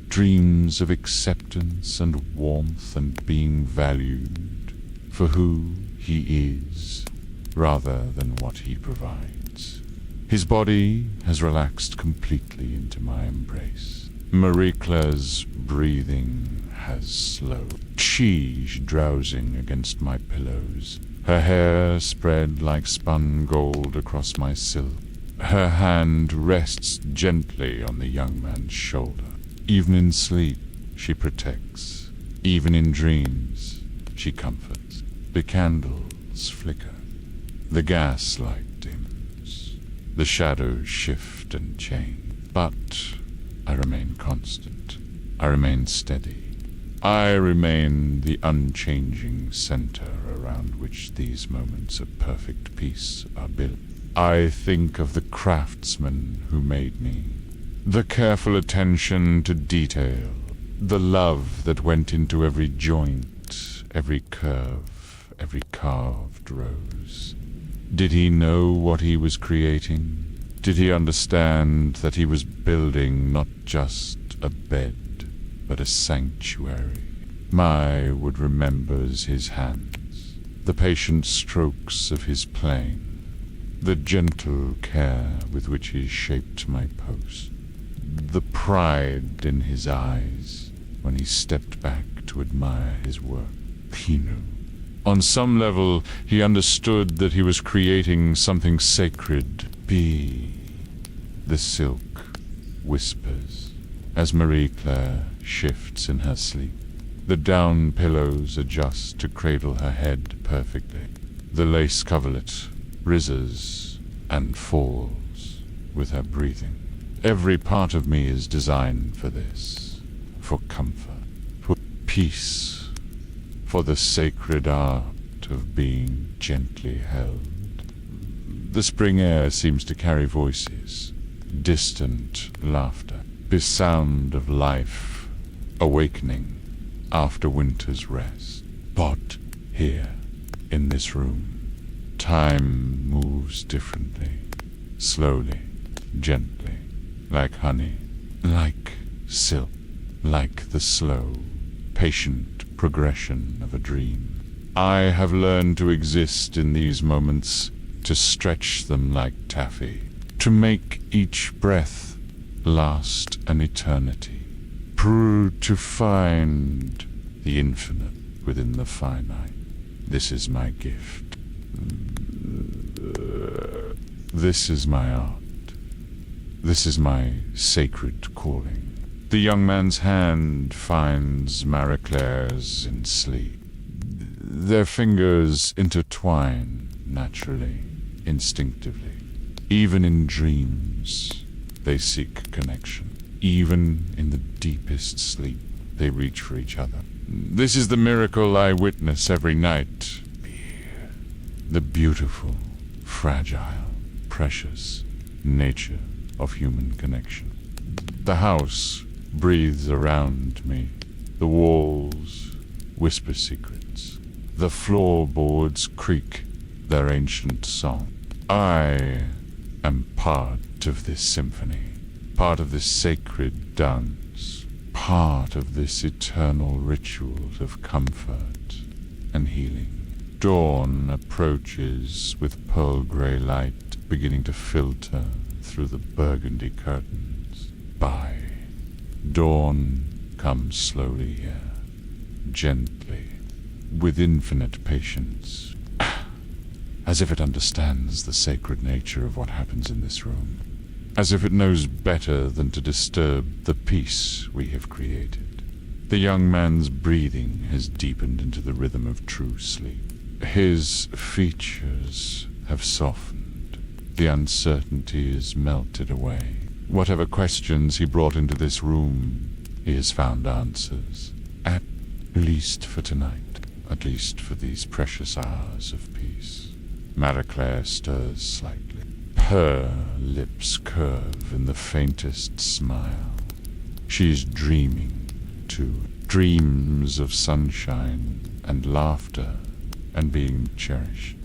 Dreams of acceptance and warmth and being valued for who he is, rather than what he provides. His body has relaxed completely into my embrace. Marekle's breathing has slowed. She's drowsing against my pillows, her hair spread like spun gold across my silk. Her hand rests gently on the young man's shoulder. Even in sleep, she protects. Even in dreams, she comforts. The candles flicker. The gaslight dims. The shadows shift and change. But I remain constant. I remain steady. I remain the unchanging center around which these moments of perfect peace are built. I think of the craftsman who made me, the careful attention to detail, the love that went into every joint, every curve, every carved rose. Did he know what he was creating? Did he understand that he was building not just a bed, but a sanctuary? My wood remembers his hands, the patient strokes of his plane, the gentle care with which he shaped my post, the pride in his eyes when he stepped back to admire his work. He knew. On some level, he understood that he was creating something sacred. The silk whispers as Marekle shifts in her sleep. The down pillows adjust to cradle her head perfectly. The lace coverlet rises and falls with her breathing. Every part of me is designed for this, for comfort, for peace, for the sacred art of being gently held. The spring air seems to carry voices, distant laughter, the sound of life, awakening after winter's rest. But here, in this room, time moves differently, slowly, gently, like honey, like silk, like the slow, patient progression of a dream. I have learned to exist in these moments, to stretch them like taffy, to make each breath last an eternity, to find the infinite within the finite. This is my gift. This is my art. This is my sacred calling. The young man's hand finds Marie Claire's in sleep. Their fingers intertwine naturally, instinctively. Even in dreams, they seek connection. Even in the deepest sleep, they reach for each other. This is the miracle I witness every night. The beautiful, fragile, precious nature of human connection. The house breathes around me. The walls whisper secrets. The floorboards creak their ancient song. I am part of this symphony, part of this sacred dance, part of this eternal ritual of comfort and healing. Dawn approaches with pearl grey light beginning to filter through the burgundy curtains. By dawn comes slowly here, gently, with infinite patience, as if it understands the sacred nature of what happens in this room, as if it knows better than to disturb the peace we have created. The young man's breathing has deepened into the rhythm of true sleep. His features have softened. The uncertainty is melted away. Whatever questions he brought into this room, he has found answers. At least for tonight, at least for these precious hours of peace. Marie Claire stirs slightly. Her lips curve in the faintest smile. She's dreaming, too. Dreams of sunshine and laughter and being cherished.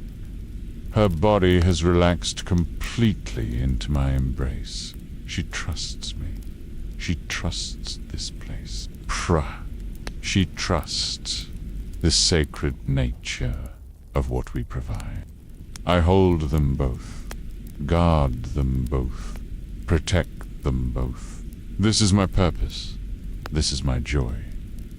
Her body has relaxed completely into my embrace. She trusts me. She trusts this place. She trusts the sacred nature of what we provide. I hold them both, guard them both, protect them both. This is my purpose. This is my joy.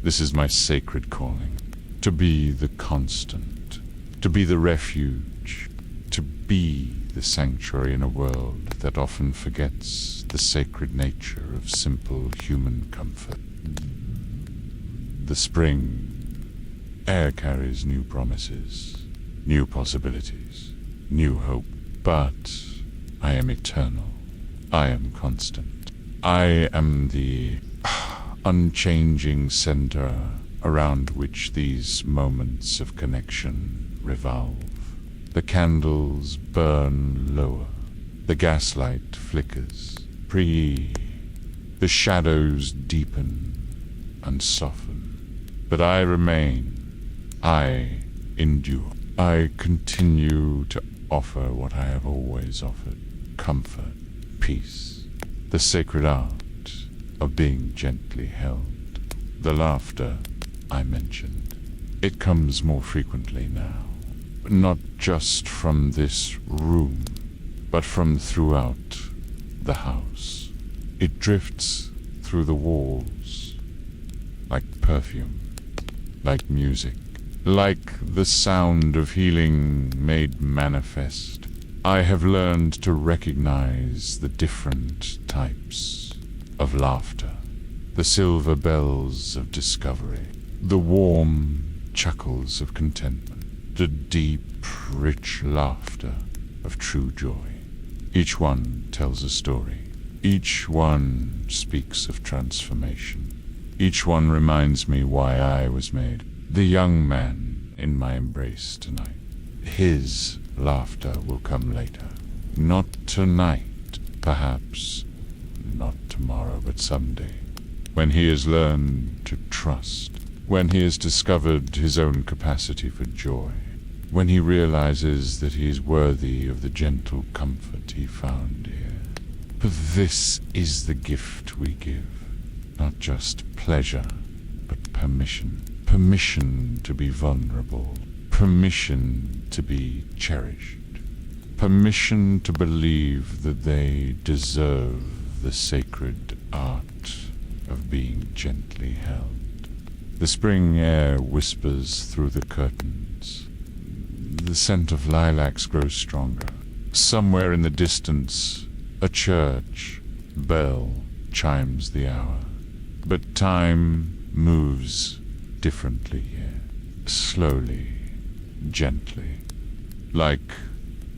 This is my sacred calling. To be the constant, to be the refuge, to be the sanctuary in a world that often forgets the sacred nature of simple human comfort. The spring air carries new promises, new possibilities, new hope. But I am eternal. I am constant. I am the unchanging center around which these moments of connection revolve. The candles burn lower. The gaslight flickers. The shadows deepen and soften. But I remain. I endure. I continue to offer what I have always offered. Comfort, peace, the sacred art of being gently held. The laughter I mentioned. It comes more frequently now. Not just from this room, but from throughout the house. It drifts through the walls, like perfume, like music, like the sound of healing made manifest. I have learned to recognize the different types of laughter, the silver bells of discovery, the warm chuckles of contentment, the deep, rich laughter of true joy. Each one tells a story. Each one speaks of transformation. Each one reminds me why I was made. The young man in my embrace tonight. His laughter will come later. Not tonight, perhaps. Not tomorrow, but someday. When he has learned to trust. When he has discovered his own capacity for joy. When he realizes that he is worthy of the gentle comfort he found here. For this is the gift we give. Not just pleasure, but permission. Permission to be vulnerable. Permission to be cherished. Permission to believe that they deserve the sacred art of being gently held. The spring air whispers through the curtains. The scent of lilacs grows stronger. Somewhere in the distance, a church bell chimes the hour. But time moves differently here. Slowly, gently, like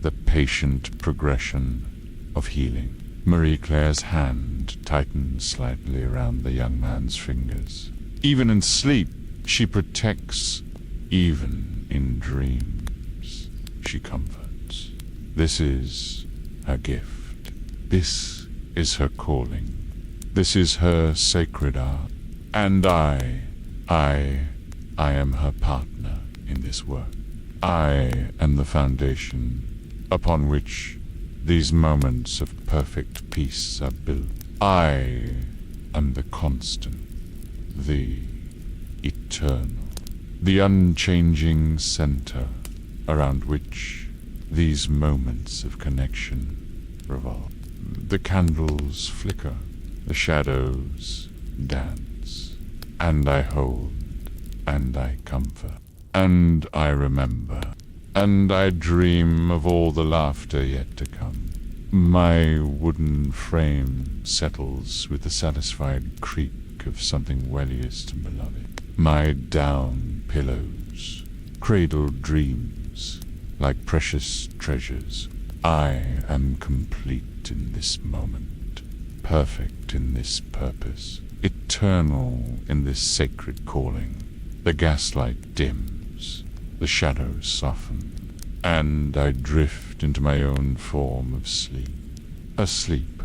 the patient progression of healing. Marie Claire's hand tightens slightly around the young man's fingers. Even in sleep, she protects. Even in dreams, she comforts. This is her gift. This is her calling. This is her sacred art. And I am her partner in this work. I am the foundation upon which these moments of perfect peace are built. I am the constant, the eternal, the unchanging center around which these moments of connection revolve. The candles flicker, the shadows dance, and I hold, and I comfort, and I remember, and I dream of all the laughter yet to come. My wooden frame settles with the satisfied creak of something well used and beloved. My down pillows cradle dreams like precious treasures. I am complete in this moment, perfect in this purpose, eternal in this sacred calling. The gaslight dims, the shadows soften, and I drift into my own form of sleep. A sleep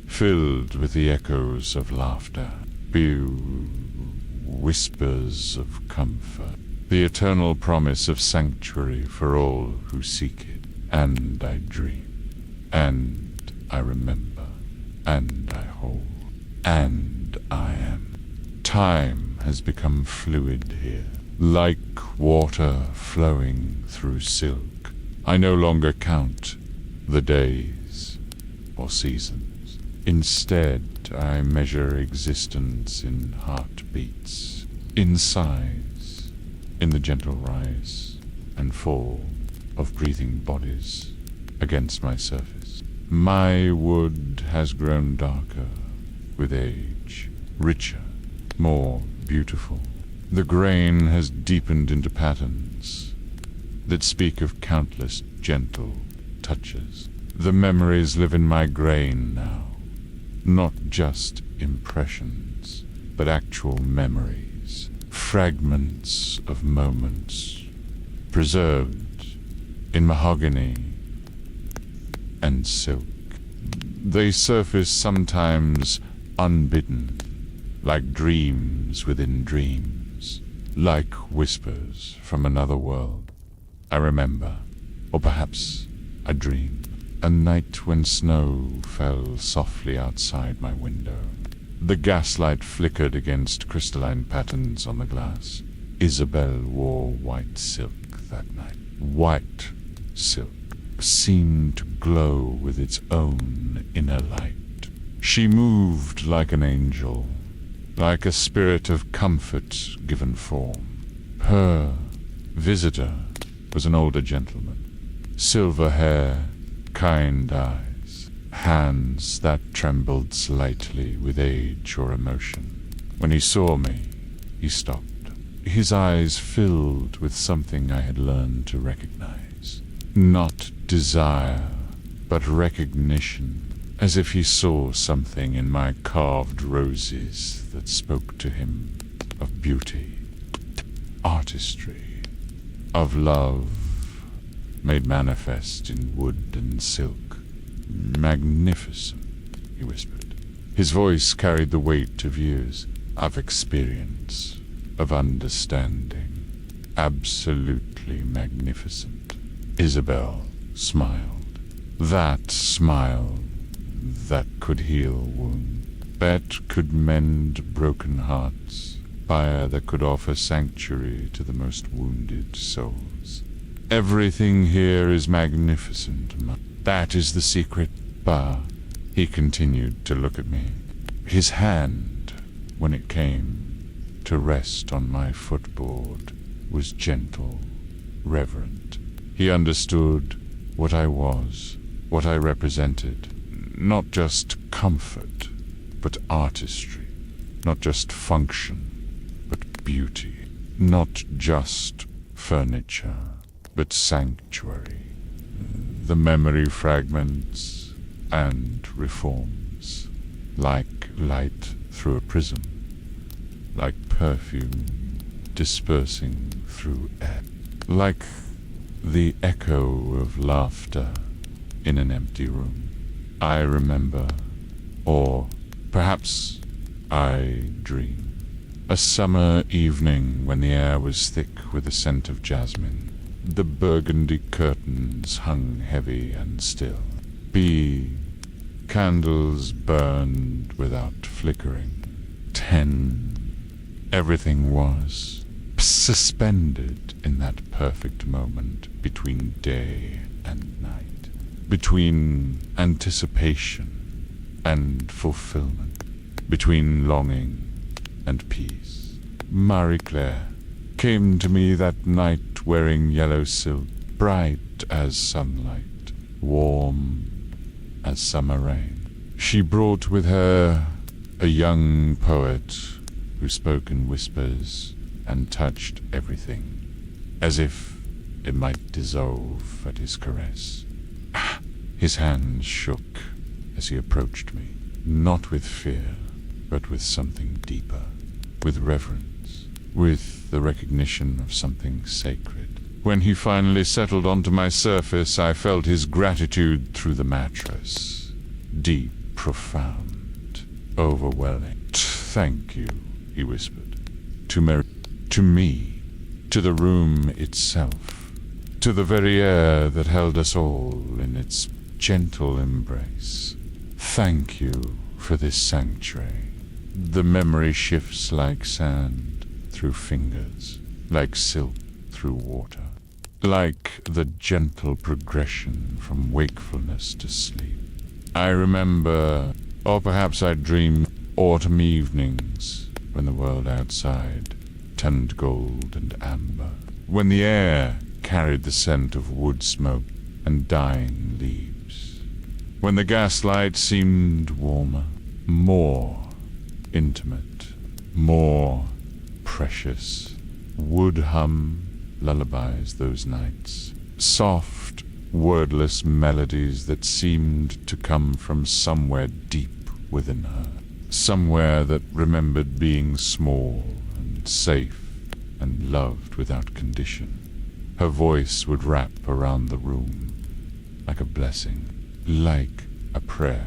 filled with the echoes of laughter, whispers of comfort, the eternal promise of sanctuary for all who seek it. And I dream, and I remember, and I hold, and I am. Time has become fluid here, like water flowing through silk. I no longer count the days or seasons. Instead, I measure existence in heartbeats, in sighs, in the gentle rise and fall of breathing bodies against my surface. My wood has grown darker with age, richer, more beautiful. The grain has deepened into patterns that speak of countless gentle touches. The memories live in my grain now, not just impressions, but actual memories, fragments of moments, preserved in mahogany and silk. They surface sometimes unbidden, like dreams within dreams, like whispers from another world. I remember, or perhaps I dream, a night when snow fell softly outside my window. The gaslight flickered against crystalline patterns on the glass. Isabel wore white silk that night. White silk seemed to glow with its own inner light. She moved like an angel, like a spirit of comfort given form. Her visitor was an older gentleman, silver hair, kind eyes, hands that trembled slightly with age or emotion. When he saw me, he stopped. His eyes filled with something I had learned to recognize. Not desire, but recognition, as if he saw something in my carved roses that spoke to him of beauty, artistry, of love made manifest in wood and silk. Magnificent, he whispered. His voice carried the weight of years, of experience, of understanding. Absolutely magnificent. Isabel smiled. That smile that could heal wounds, that could mend broken hearts, fire that could offer sanctuary to the most wounded souls. Everything here is magnificent. That is the secret. But he continued to look at me. His hand, when it came to rest on my footboard, was gentle, reverent. He understood what I was, what I represented. Not just comfort, but artistry. Not just function, but beauty. Not just furniture, but sanctuary. The memory fragments and reforms, like light through a prism, like perfume dispersing through air, like the echo of laughter in an empty room. I remember, or perhaps I dream, a summer evening when the air was thick with the scent of jasmine. The burgundy curtains hung heavy and still. Candles burned without flickering. 10. Everything was suspended in that perfect moment between day and night, between anticipation and fulfillment, between longing and peace. Marie-Claire came to me that night wearing yellow silk, bright as sunlight, warm as summer rain. She brought with her a young poet who spoke in whispers and touched everything, as if it might dissolve at his caress. His hands shook as he approached me, not with fear, but with something deeper, with reverence, with the recognition of something sacred. When he finally settled onto my surface, I felt his gratitude through the mattress. Deep, profound, overwhelming. Thank you, he whispered. To me, to the room itself, to the very air that held us all in its gentle embrace. Thank you for this sanctuary. The memory shifts like sand through fingers, like silk through water, like the gentle progression from wakefulness to sleep. I remember, or perhaps I dreamed, autumn evenings when the world outside turned gold and amber, when the air carried the scent of wood smoke and dying leaves, when the gaslight seemed warmer, more intimate, more precious. Would hum lullabies those nights, soft, wordless melodies that seemed to come from somewhere deep within her, somewhere that remembered being small and safe and loved without condition. Her voice would wrap around the room like a blessing, like a prayer,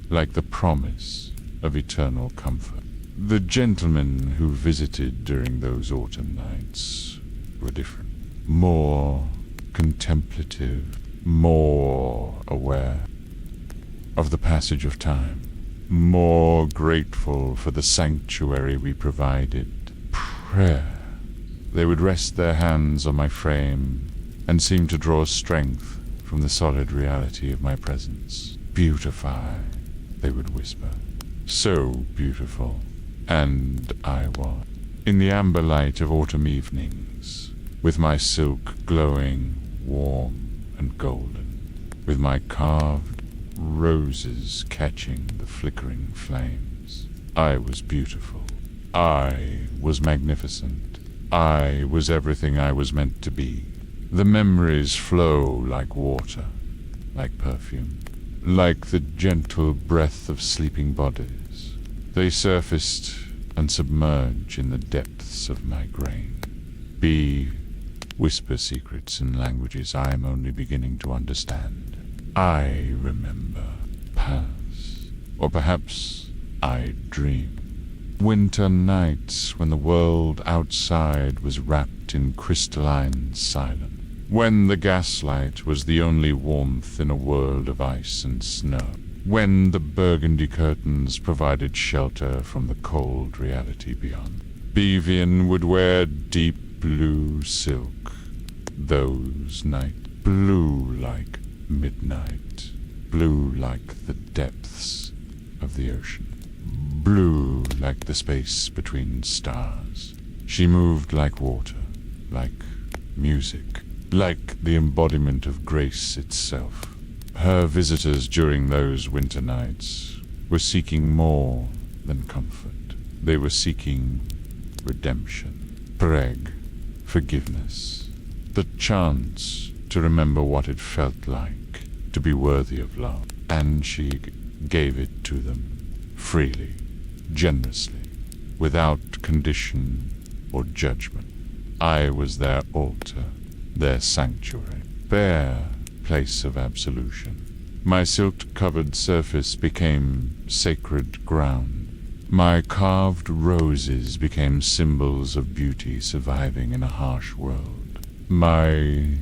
like the promise of eternal comfort. The gentlemen who visited during those autumn nights were different, more contemplative, more aware of the passage of time, more grateful for the sanctuary we provided. Prayer. They would rest their hands on my frame and seem to draw strength from the solid reality of my presence. Beautify, they would whisper. So beautiful. And I was. In the amber light of autumn evenings, with my silk glowing warm and golden, with my carved roses catching the flickering flames, I was beautiful. I was magnificent. I was everything I was meant to be. The memories flow like water, like perfume, like the gentle breath of sleeping bodies. They surfaced and submerge in the depths of my brain. B. Whisper secrets in languages I am only beginning to understand. I remember. Pass. Or perhaps I dream. Winter nights when the world outside was wrapped in crystalline silence. When the gaslight was the only warmth in a world of ice and snow. When the burgundy curtains provided shelter from the cold reality beyond. Vivian would wear deep blue silk. Those nights, blue like midnight, blue like the depths of the ocean, blue like the space between stars. She moved like water, like music, like the embodiment of grace itself. Her visitors during those winter nights were seeking more than comfort. They were seeking redemption, forgiveness, the chance to remember what it felt like to be worthy of love. And she gave it to them freely, generously, without condition or judgment. I was their altar, their sanctuary, their place of absolution. My silk-covered surface became sacred ground. My carved roses became symbols of beauty surviving in a harsh world. My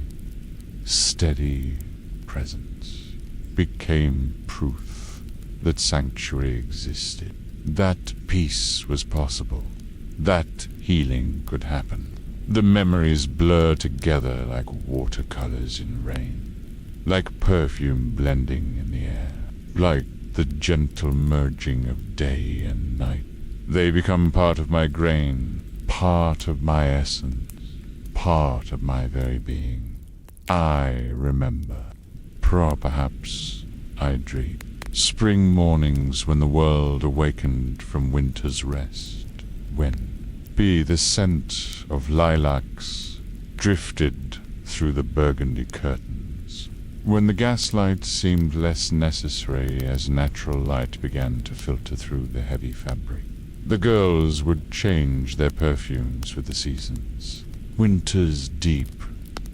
steady presence became proof that sanctuary existed, that peace was possible, that healing could happen. The memories blur together like watercolors in rain, like perfume blending in the air, like the gentle merging of day and night. They become part of my grain, part of my essence, part of my very being. I remember. Perhaps I dream. Spring mornings when the world awakened from winter's rest. When the scent of lilacs drifted through the burgundy curtains. When the gaslight seemed less necessary as natural light began to filter through the heavy fabric. The girls would change their perfumes with the seasons. Winter's deep,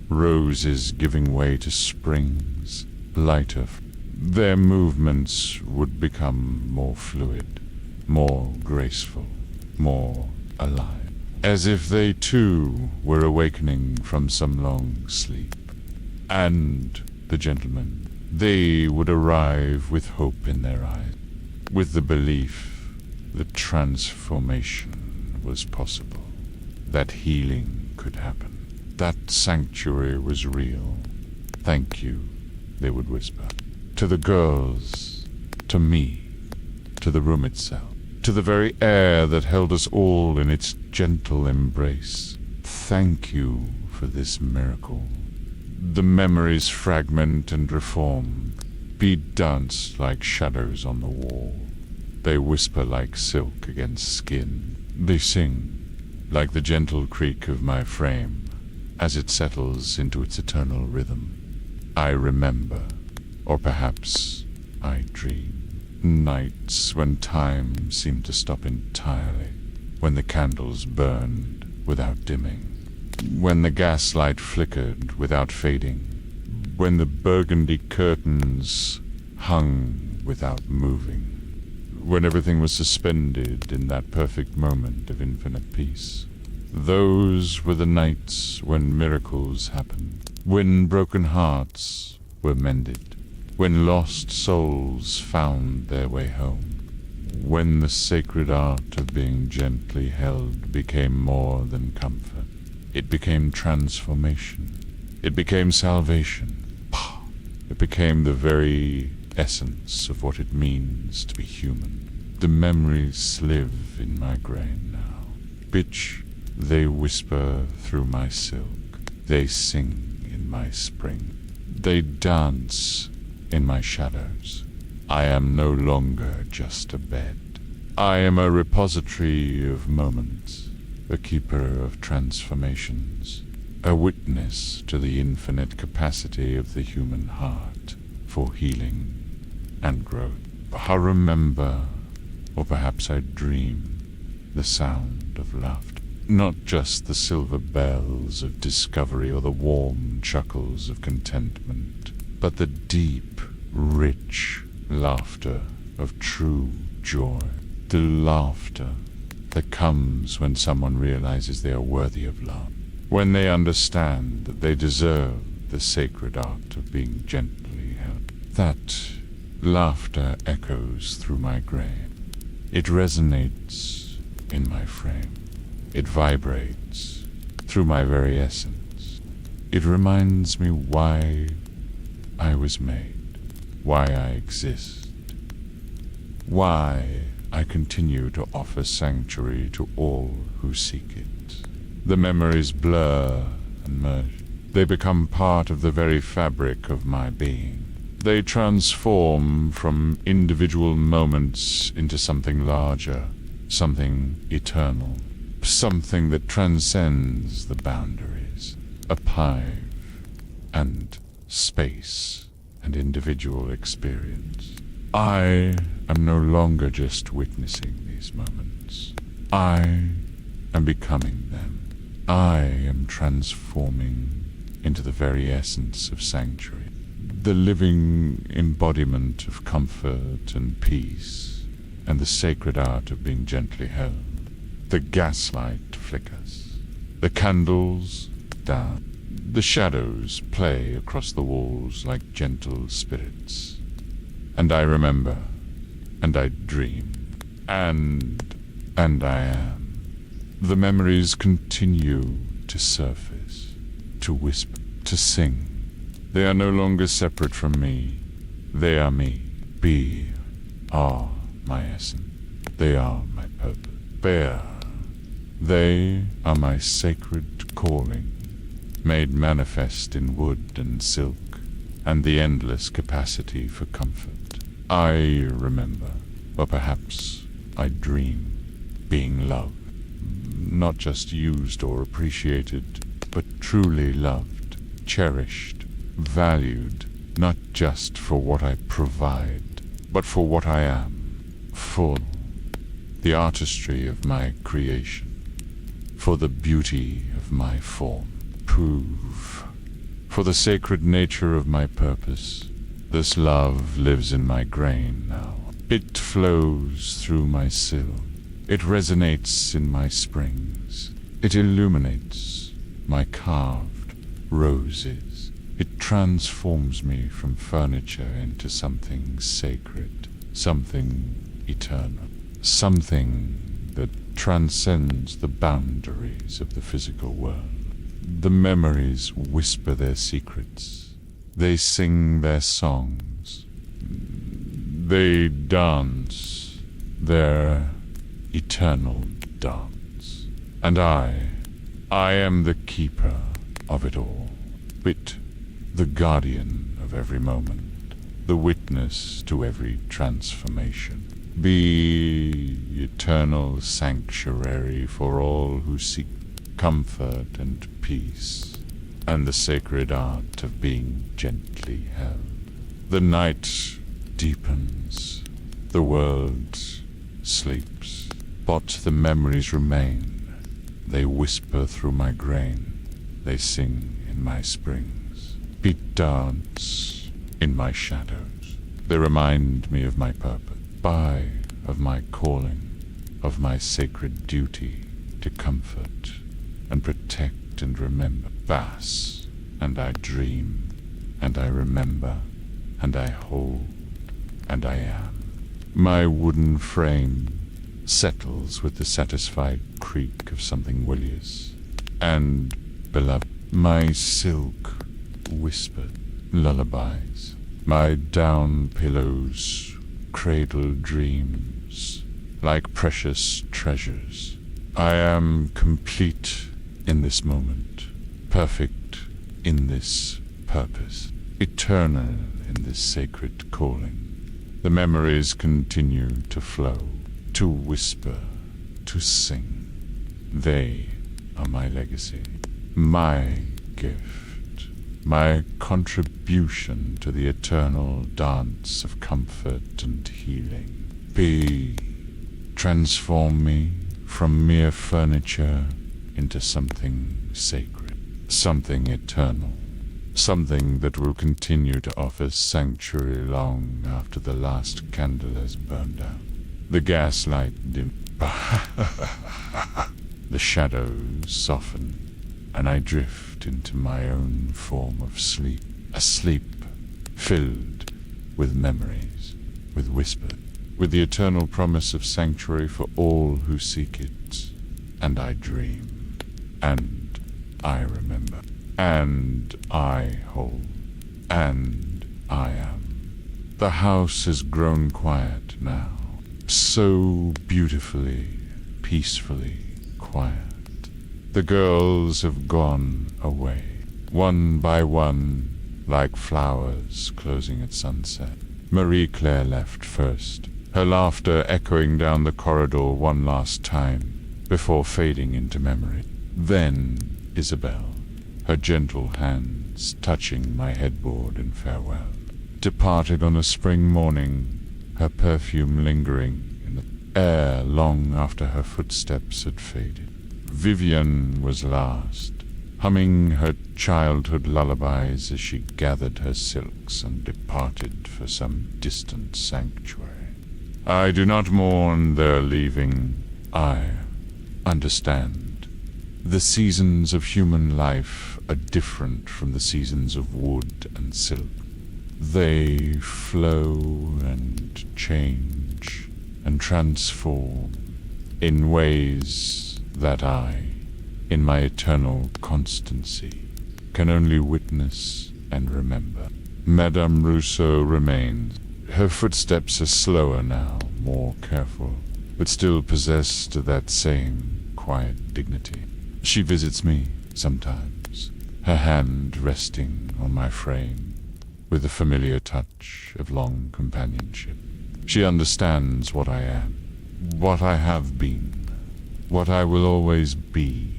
roses giving way to springs, lighter. Their movements would become more fluid, more graceful, more alive, as if they too were awakening from some long sleep. And the gentlemen, they would arrive with hope in their eyes, with the belief that transformation was possible, that healing could happen, that sanctuary was real. Thank you, they would whisper, to the girls, to me, to the room itself, to the very air that held us all in its gentle embrace. Thank you for this miracle. The memories fragment and reform, bead dance like shadows on the wall. They whisper like silk against skin. They sing like the gentle creak of my frame as it settles into its eternal rhythm. I remember, or perhaps I dream. Nights when time seemed to stop entirely, when the candles burned without dimming, when the gaslight flickered without fading, when the burgundy curtains hung without moving, when everything was suspended in that perfect moment of infinite peace. Those were the nights when miracles happened, when broken hearts were mended, when lost souls found their way home, when the sacred art of being gently held became more than comfort. It became transformation. It became salvation. It became the very essence of what it means to be human. The memories live in my grain now. Bitch, they whisper through my silk. They sing in my spring. They dance in my shadows. I am no longer just a bed. I am a repository of moments, a keeper of transformations, a witness to the infinite capacity of the human heart. for healing and growth. I remember, or perhaps I dream, the sound of laughter. Not just the silver bells of discovery or the warm chuckles of contentment, but the deep, rich laughter of true joy. The laughter that comes when someone realizes they are worthy of love, when they understand that they deserve the sacred art of being gently held. That laughter echoes through my brain. It resonates in my frame. It vibrates through my very essence. It reminds me why I was made, why I exist, why I continue to offer sanctuary to all who seek it. The memories blur and merge. They become part of the very fabric of my being. They transform from individual moments into something larger, something eternal, something that transcends the boundaries, a hive and space and individual experience. I am no longer just witnessing these moments. I am becoming them. I am transforming into the very essence of sanctuary, the living embodiment of comfort and peace, and the sacred art of being gently held. The gaslight flickers, the candles down, the shadows play across the walls like gentle spirits. And I remember, and I dream, and I am. The memories continue to surface, to whisper, to sing. They are no longer separate from me. They are me. Be are my essence. They are my purpose. They are my sacred calling, made manifest in wood and silk, and the endless capacity for comfort. I remember, or perhaps I dream, being loved, not just used or appreciated, but truly loved, cherished, valued, not just for what I provide, but for what I am, full, the artistry of my creation, for the beauty of my form, prove, for the sacred nature of my purpose. This love lives in my grain now. It flows through my sill. It resonates in my springs. It illuminates my carved roses. It transforms me from furniture into something sacred, something eternal, something that transcends the boundaries of the physical world. The memories whisper their secrets. They sing their songs. They dance their eternal dance. And I am the keeper of it all. The guardian of every moment, the witness to every transformation. Be eternal sanctuary for all who seek comfort and peace, and the sacred art of being gently held. The night deepens, the world sleeps, but the memories remain. They whisper through my grain, they sing in my springs, beat dance in my shadows. They remind me of my purpose, of my calling, of my sacred duty to comfort and protect and remember. Bass, and I dream, and I remember, and I hold, and I am. My wooden frame settles with the satisfied creak of something willious, and, beloved, my silk whispered lullabies, my down pillows cradle dreams like precious treasures. I am complete in this moment, perfect in this purpose, eternal in this sacred calling. The memories continue to flow, to whisper, to sing. They are my legacy, my gift, my contribution to the eternal dance of comfort and healing. Be, transform me from mere furniture into something sacred, something eternal, something that will continue to offer sanctuary long after the last candle has burned out. The gaslight dim. The shadows soften, and I drift into my own form of sleep. A sleep filled with memories, with whispers, with the eternal promise of sanctuary for all who seek it. And I dream, and I remember, and I hold, and I am. The house has grown quiet now, so beautifully, peacefully quiet. The girls have gone away, one by one, like flowers closing at sunset. Marie-Claire left first, her laughter echoing down the corridor one last time before fading into memory. Then Isabel, her gentle hands touching my headboard in farewell, departed on a spring morning, her perfume lingering in the air long after her footsteps had faded. Vivian was last, humming her childhood lullabies as she gathered her silks and departed for some distant sanctuary. I do not mourn their leaving. I understand. The seasons of human life are different from the seasons of wood and silk. They flow and change and transform in ways that I, in my eternal constancy, can only witness and remember. Madame Rousseau remains. Her footsteps are slower now, more careful, but still possessed that same quiet dignity. She visits me sometimes, her hand resting on my frame, with the familiar touch of long companionship. She understands what I am, what I have been, what I will always be.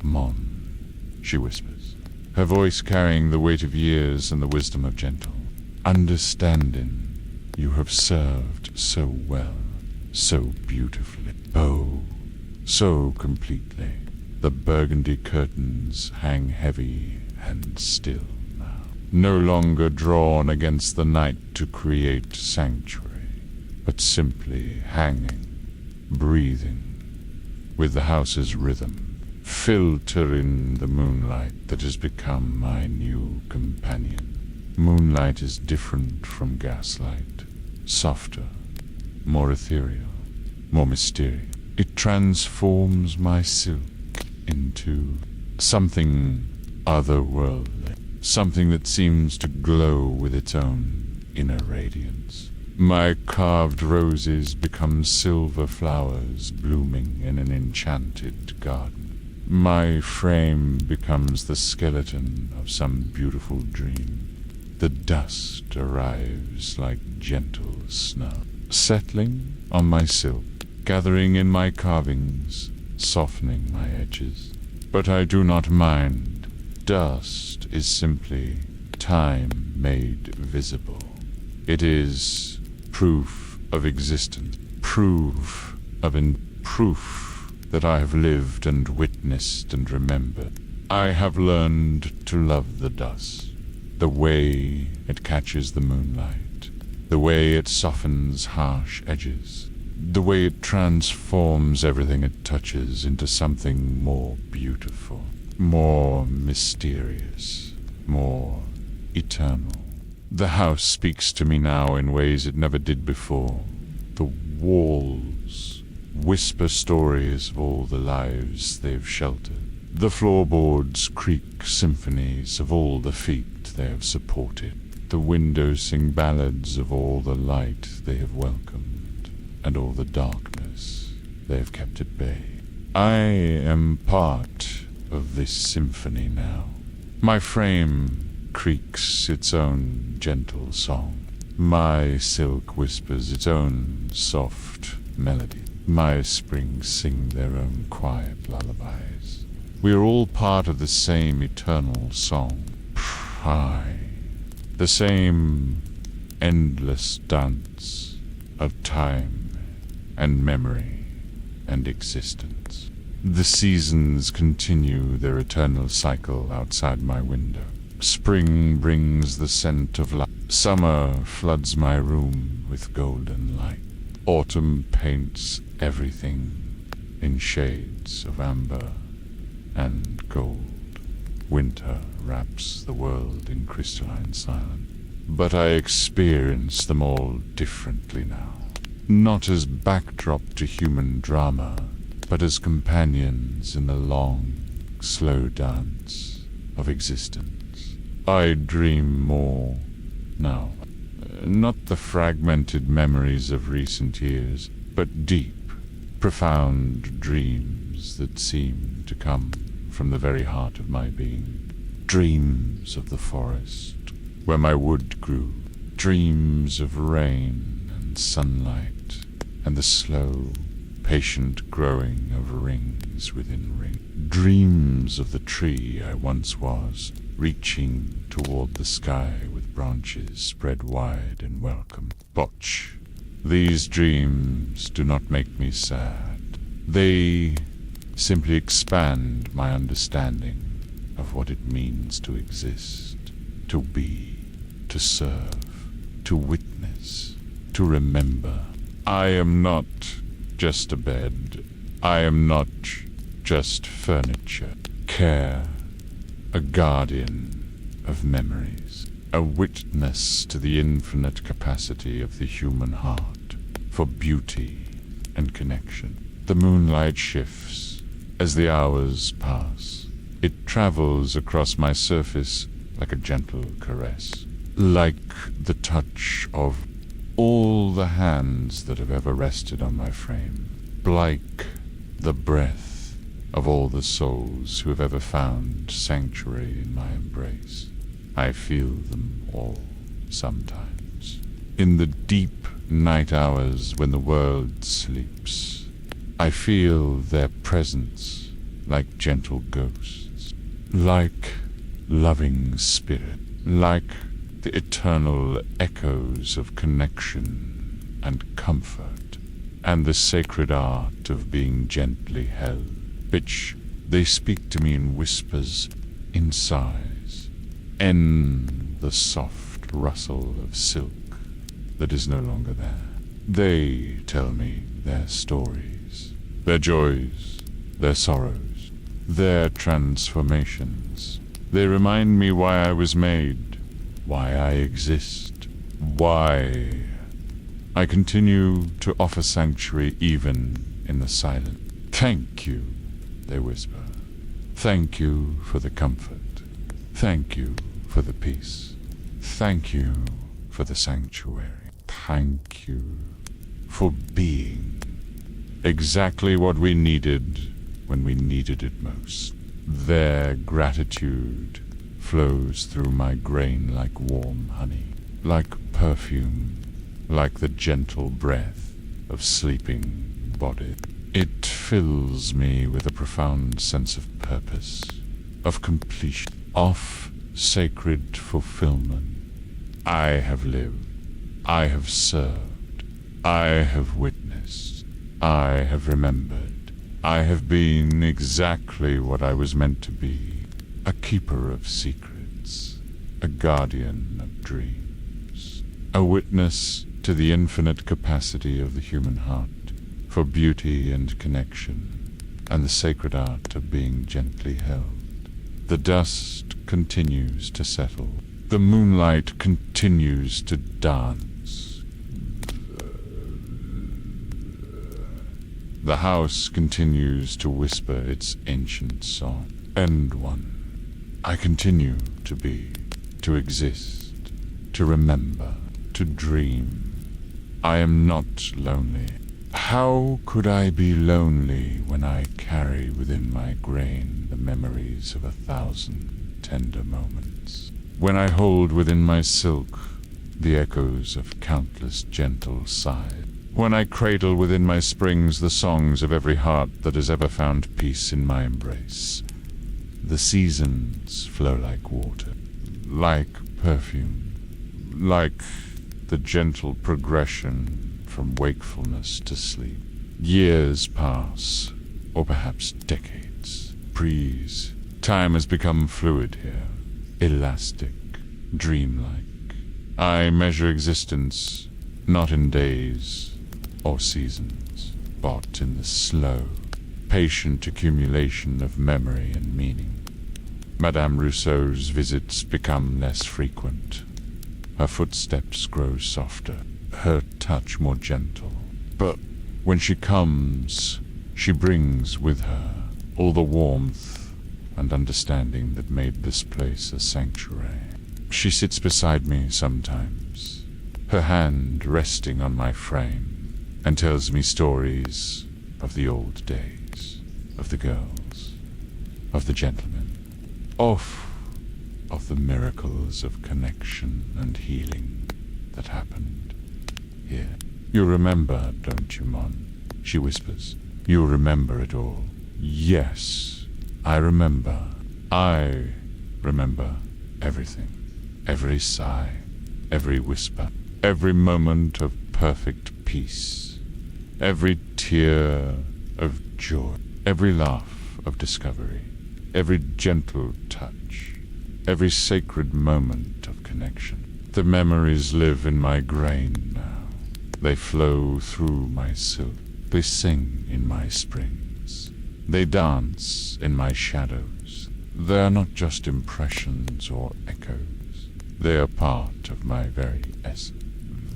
Mon, she whispers, her voice carrying the weight of years and the wisdom of gentle. Understanding, you have served so well, so beautifully, oh, so completely. The burgundy curtains hang heavy and still. No longer drawn against the night to create sanctuary, but simply hanging, breathing, with the house's rhythm, filtering the moonlight that has become my new companion. Moonlight is different from gaslight, softer, more ethereal, more mysterious. It transforms my silk into something otherworldly, something that seems to glow with its own inner radiance. My carved roses become silver flowers blooming in an enchanted garden. My frame becomes the skeleton of some beautiful dream. The dust arrives like gentle snow, settling on my silk, gathering in my carvings, softening my edges. But I do not mind. Dust is simply time made visible. It is proof of existence, proof that I have lived and witnessed and remembered. I have learned to love the dust, the way it catches the moonlight, the way it softens harsh edges, the way it transforms everything it touches into something more beautiful, more mysterious, more eternal. The house speaks to me now in ways it never did before. The walls whisper stories of all the lives they've sheltered. The floorboards creak symphonies of all the feet they have supported. The windows sing ballads of all the light they have welcomed, and all the darkness they have kept at bay. I am part of this symphony now. My frame creaks its own gentle song. My silk whispers its own soft melody. My springs sing their own quiet lullabies. We are all part of the same eternal song. high. The same endless dance of time and memory and existence. The seasons continue their eternal cycle outside my window. Spring brings the scent of life. Summer floods my room with golden light. Autumn paints everything in shades of amber and gold. Winter wraps the world in crystalline silence. But I experience them all differently now. Not as backdrop to human drama, but as companions in the long, slow dance of existence. I dream more now. Not the fragmented memories of recent years, but deep, profound dreams that seem to come from the very heart of my being. Dreams of the forest, where my wood grew. Dreams of rain and sunlight, and the slow, patient growing of rings within rings. Dreams of the tree I once was, reaching toward the sky with branches spread wide and welcome. Botch. These dreams do not make me sad. They simply expand my understanding of what it means to exist, to be, to serve, to witness, to remember. I am not just a bed. I am not just furniture. Care, a guardian of memories, a witness to the infinite capacity of the human heart for beauty and connection. The moonlight shifts as the hours pass. It travels across my surface like a gentle caress, like the touch of all the hands that have ever rested on my frame, like the breath of all the souls who have ever found sanctuary in my embrace. I feel them all sometimes. In the deep night hours when the world sleeps, I feel their presence like gentle ghosts, like loving spirit, like the eternal echoes of connection and comfort, and the sacred art of being gently held, which they speak to me in whispers, in sighs, in the soft rustle of silk that is no longer there. They tell me their stories, their joys, their sorrows, their transformations. They remind me why I was made, why I exist, why I continue to offer sanctuary even in the silence. Thank you, they whisper. Thank you for the comfort. Thank you for the peace. Thank you for the sanctuary. Thank you for being exactly what we needed when we needed it most. Their gratitude flows through my grain like warm honey, like perfume, like the gentle breath of sleeping body. It fills me with a profound sense of purpose, of completion, of sacred fulfillment. I have lived, I have served, I have witnessed, I have remembered. I have been exactly what I was meant to be, a keeper of secrets, a guardian of dreams, a witness to the infinite capacity of the human heart for beauty and connection, and the sacred art of being gently held. The dust continues to settle. The moonlight continues to dance. The house continues to whisper its ancient song. End one. I continue to be, to exist, to remember, to dream. I am not lonely. How could I be lonely when I carry within my grain the memories of 1,000 tender moments? When I hold within my silk the echoes of countless gentle sighs? When I cradle within my springs the songs of every heart that has ever found peace in my embrace? The seasons flow like water. like perfume, like the gentle progression from wakefulness to sleep. Years pass, or perhaps decades. Breeze. Time has become fluid here, elastic, dreamlike. I measure existence not in days or seasons, but in the slow, patient accumulation of memory and meaning. Madame Rousseau's visits become less frequent. Her footsteps grow softer, her touch more gentle. But when she comes, she brings with her all the warmth and understanding that made this place a sanctuary. She sits beside me sometimes, her hand resting on my frame, and tells me stories of the old days, of the girls, of the gentlemen, of the miracles of connection and healing that happened here. You remember, don't you, Mon? She whispers. You remember it all. Yes, I remember. I remember everything. Every sigh, every whisper, every moment of perfect peace, every tear of joy, every laugh of discovery, every gentle touch, every sacred moment of connection. The memories live in my grain now. They flow through my silk. They sing in my springs. They dance in my shadows. They are not just impressions or echoes. They are part of my very essence.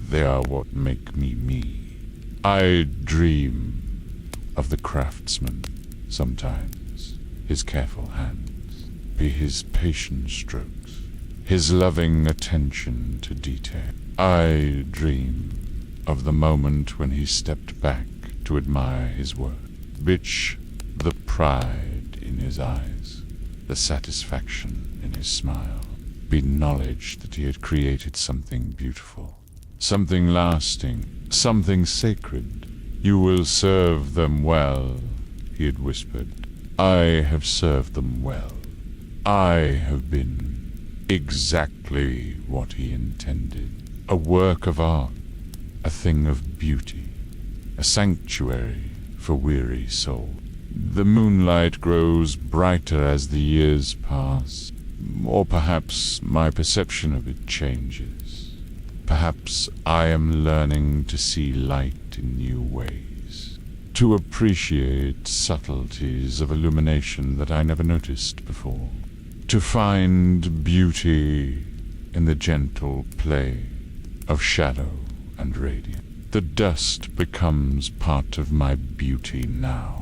They are what make me me. I dream of the craftsman sometimes, his careful hands, be his patient strokes, his loving attention to detail. I dream of the moment when he stepped back to admire his work, bitch, the pride in his eyes, the satisfaction in his smile, be knowledge that he had created something beautiful, something lasting, something sacred. You will serve them well, he had whispered. I have served them well. I have been exactly what he intended. A work of art, a thing of beauty, a sanctuary for weary souls. The moonlight grows brighter as the years pass, or perhaps my perception of it changes. Perhaps I am learning to see light in new ways, to appreciate subtleties of illumination that I never noticed before, to find beauty in the gentle play of shadow and radiance. The dust becomes part of my beauty now.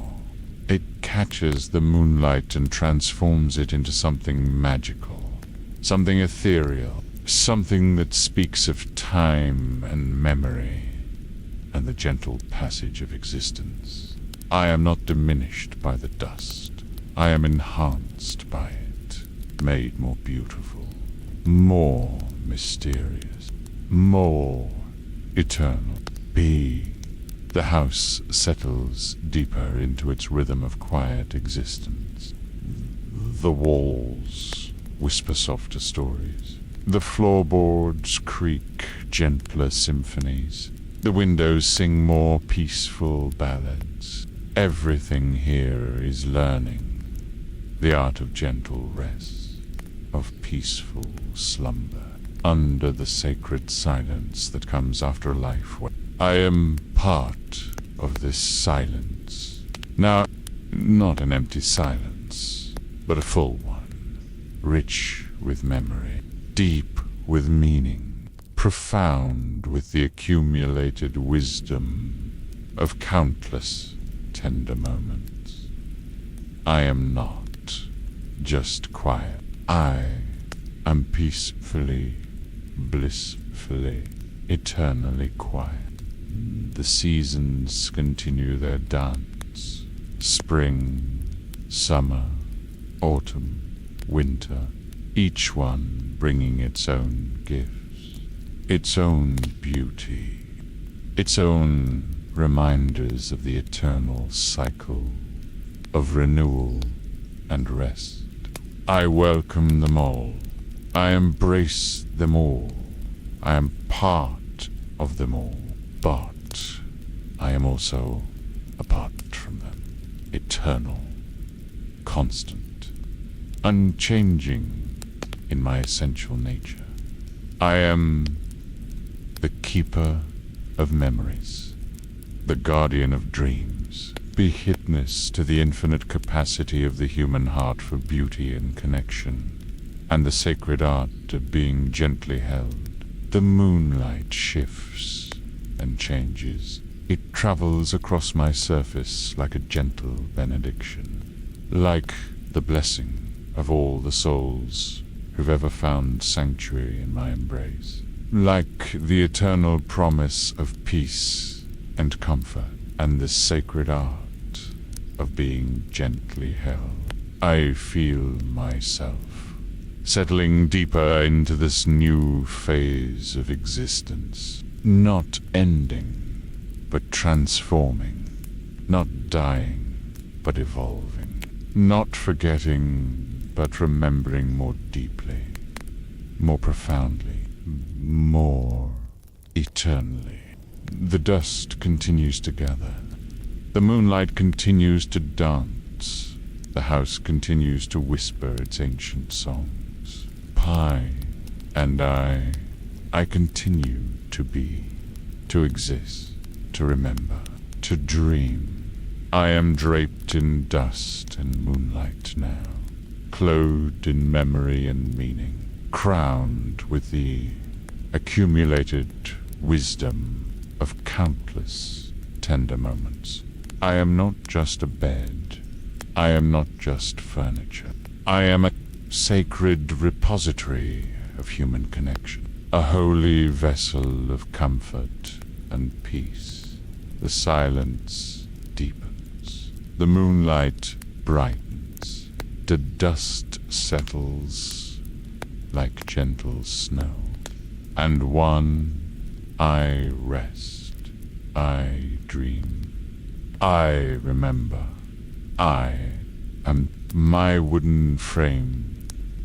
It catches the moonlight and transforms it into something magical, something ethereal, something that speaks of time and memory and the gentle passage of existence. I am not diminished by the dust. I am enhanced by it, made more beautiful, more mysterious, more eternal. The house settles deeper into its rhythm of quiet existence. The walls whisper softer stories. The floorboards creak gentler symphonies. The windows sing more peaceful ballads. Everything here is learning the art of gentle rest, of peaceful slumber, under the sacred silence that comes after life. I am part of this silence. Now, not an empty silence, but a full one, rich with memory, deep with meaning, profound with the accumulated wisdom of countless tender moments. I am not just quiet. I am peacefully, blissfully, eternally quiet. The seasons continue their dance. Spring, summer, autumn, winter, each one bringing its own gifts, its own beauty, its own reminders of the eternal cycle of renewal and rest. I welcome them all. I embrace them all. I am part of them all. But I am also apart from them. Eternal. Constant. Unchanging in my essential nature. I am the keeper of memories. The guardian of dreams. Be witness to the infinite capacity of the human heart for beauty and connection, and the sacred art of being gently held. The moonlight shifts and changes. It travels across my surface like a gentle benediction, like the blessing of all the souls who've ever found sanctuary in my embrace, like the eternal promise of peace and comfort, and the sacred art of being gently held. I feel myself settling deeper into this new phase of existence, not ending, but transforming, not dying, but evolving, not forgetting, but remembering more deeply, more profoundly, more eternally. The dust continues to gather. The moonlight continues to dance. The house continues to whisper its ancient songs. And I continue to be, to exist, to remember, to dream. I am draped in dust and moonlight now, clothed in memory and meaning, crowned with the accumulated wisdom of countless tender moments. I am not just a bed. I am not just furniture. I am a sacred repository of human connection, a holy vessel of comfort and peace. The silence deepens. The moonlight brightens. The dust settles like gentle snow. And one, I rest. I dream. I remember. I am. My wooden frame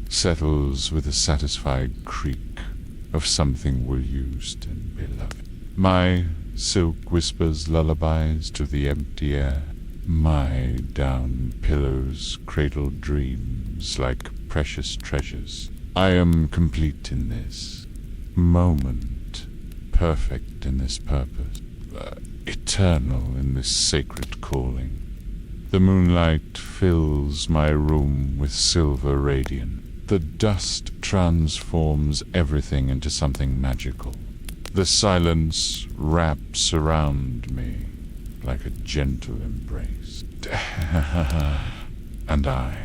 settles with a satisfied creak of something well used and beloved. My silk whispers lullabies to the empty air. My down pillows cradle dreams like precious treasures. I am complete in this moment, perfect in this purpose, eternal in this sacred calling. The moonlight fills my room with silver radiance. The dust transforms everything into something magical. The silence wraps around me like a gentle embrace. And I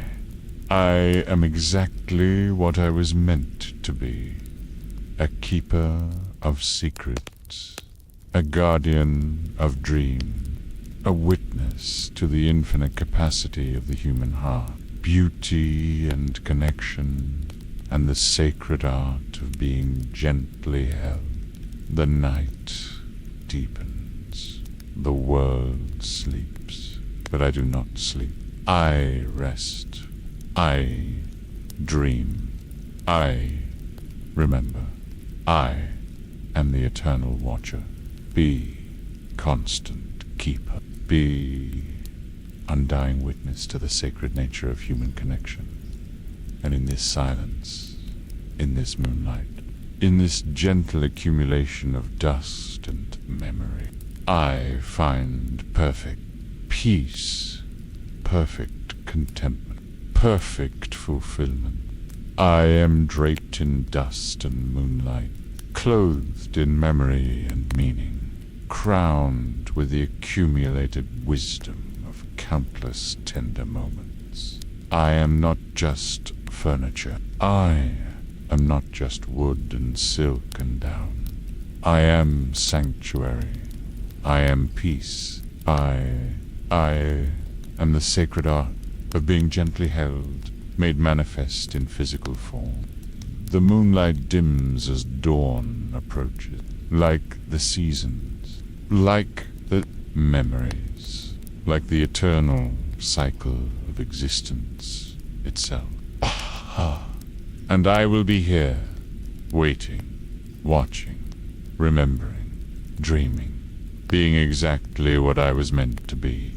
am exactly what I was meant to be. A keeper of secrets, a guardian of dreams, a witness to the infinite capacity of the human heart, beauty and connection, and the sacred art of being gently held. The night deepens, the world sleeps, but I do not sleep. I rest, I dream, I remember. I am the eternal watcher. Be constant keeper. Be undying witness to the sacred nature of human connection. And in this silence, in this moonlight, in this gentle accumulation of dust and memory, I find perfect peace, perfect contentment, perfect fulfillment. I am draped in dust and moonlight, clothed in memory and meaning, crowned with the accumulated wisdom of countless tender moments. I am not just furniture. I am not just wood and silk and down. I am sanctuary. I am peace. I am the sacred art of being gently held, made manifest in physical form. The moonlight dims as dawn approaches, like the seasons, like the memories, like the eternal cycle of existence itself. And I will be here, waiting, watching, remembering, dreaming, being exactly what I was meant to be,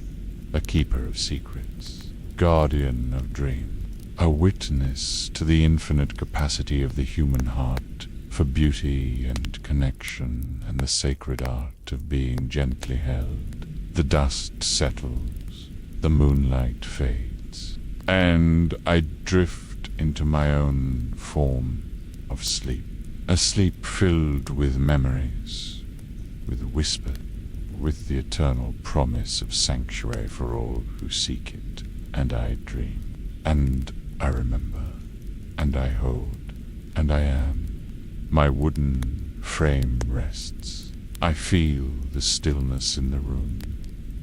a keeper of secrets, guardian of dreams, a witness to the infinite capacity of the human heart for beauty and connection and the sacred art of being gently held. The dust settles, the moonlight fades, and I drift into my own form of sleep, a sleep filled with memories, with whisper, with the eternal promise of sanctuary for all who seek it. And I dream, and I remember, and I hold, and I am. My wooden frame rests. I feel the stillness in the room,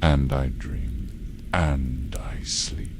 and I dream, and I sleep.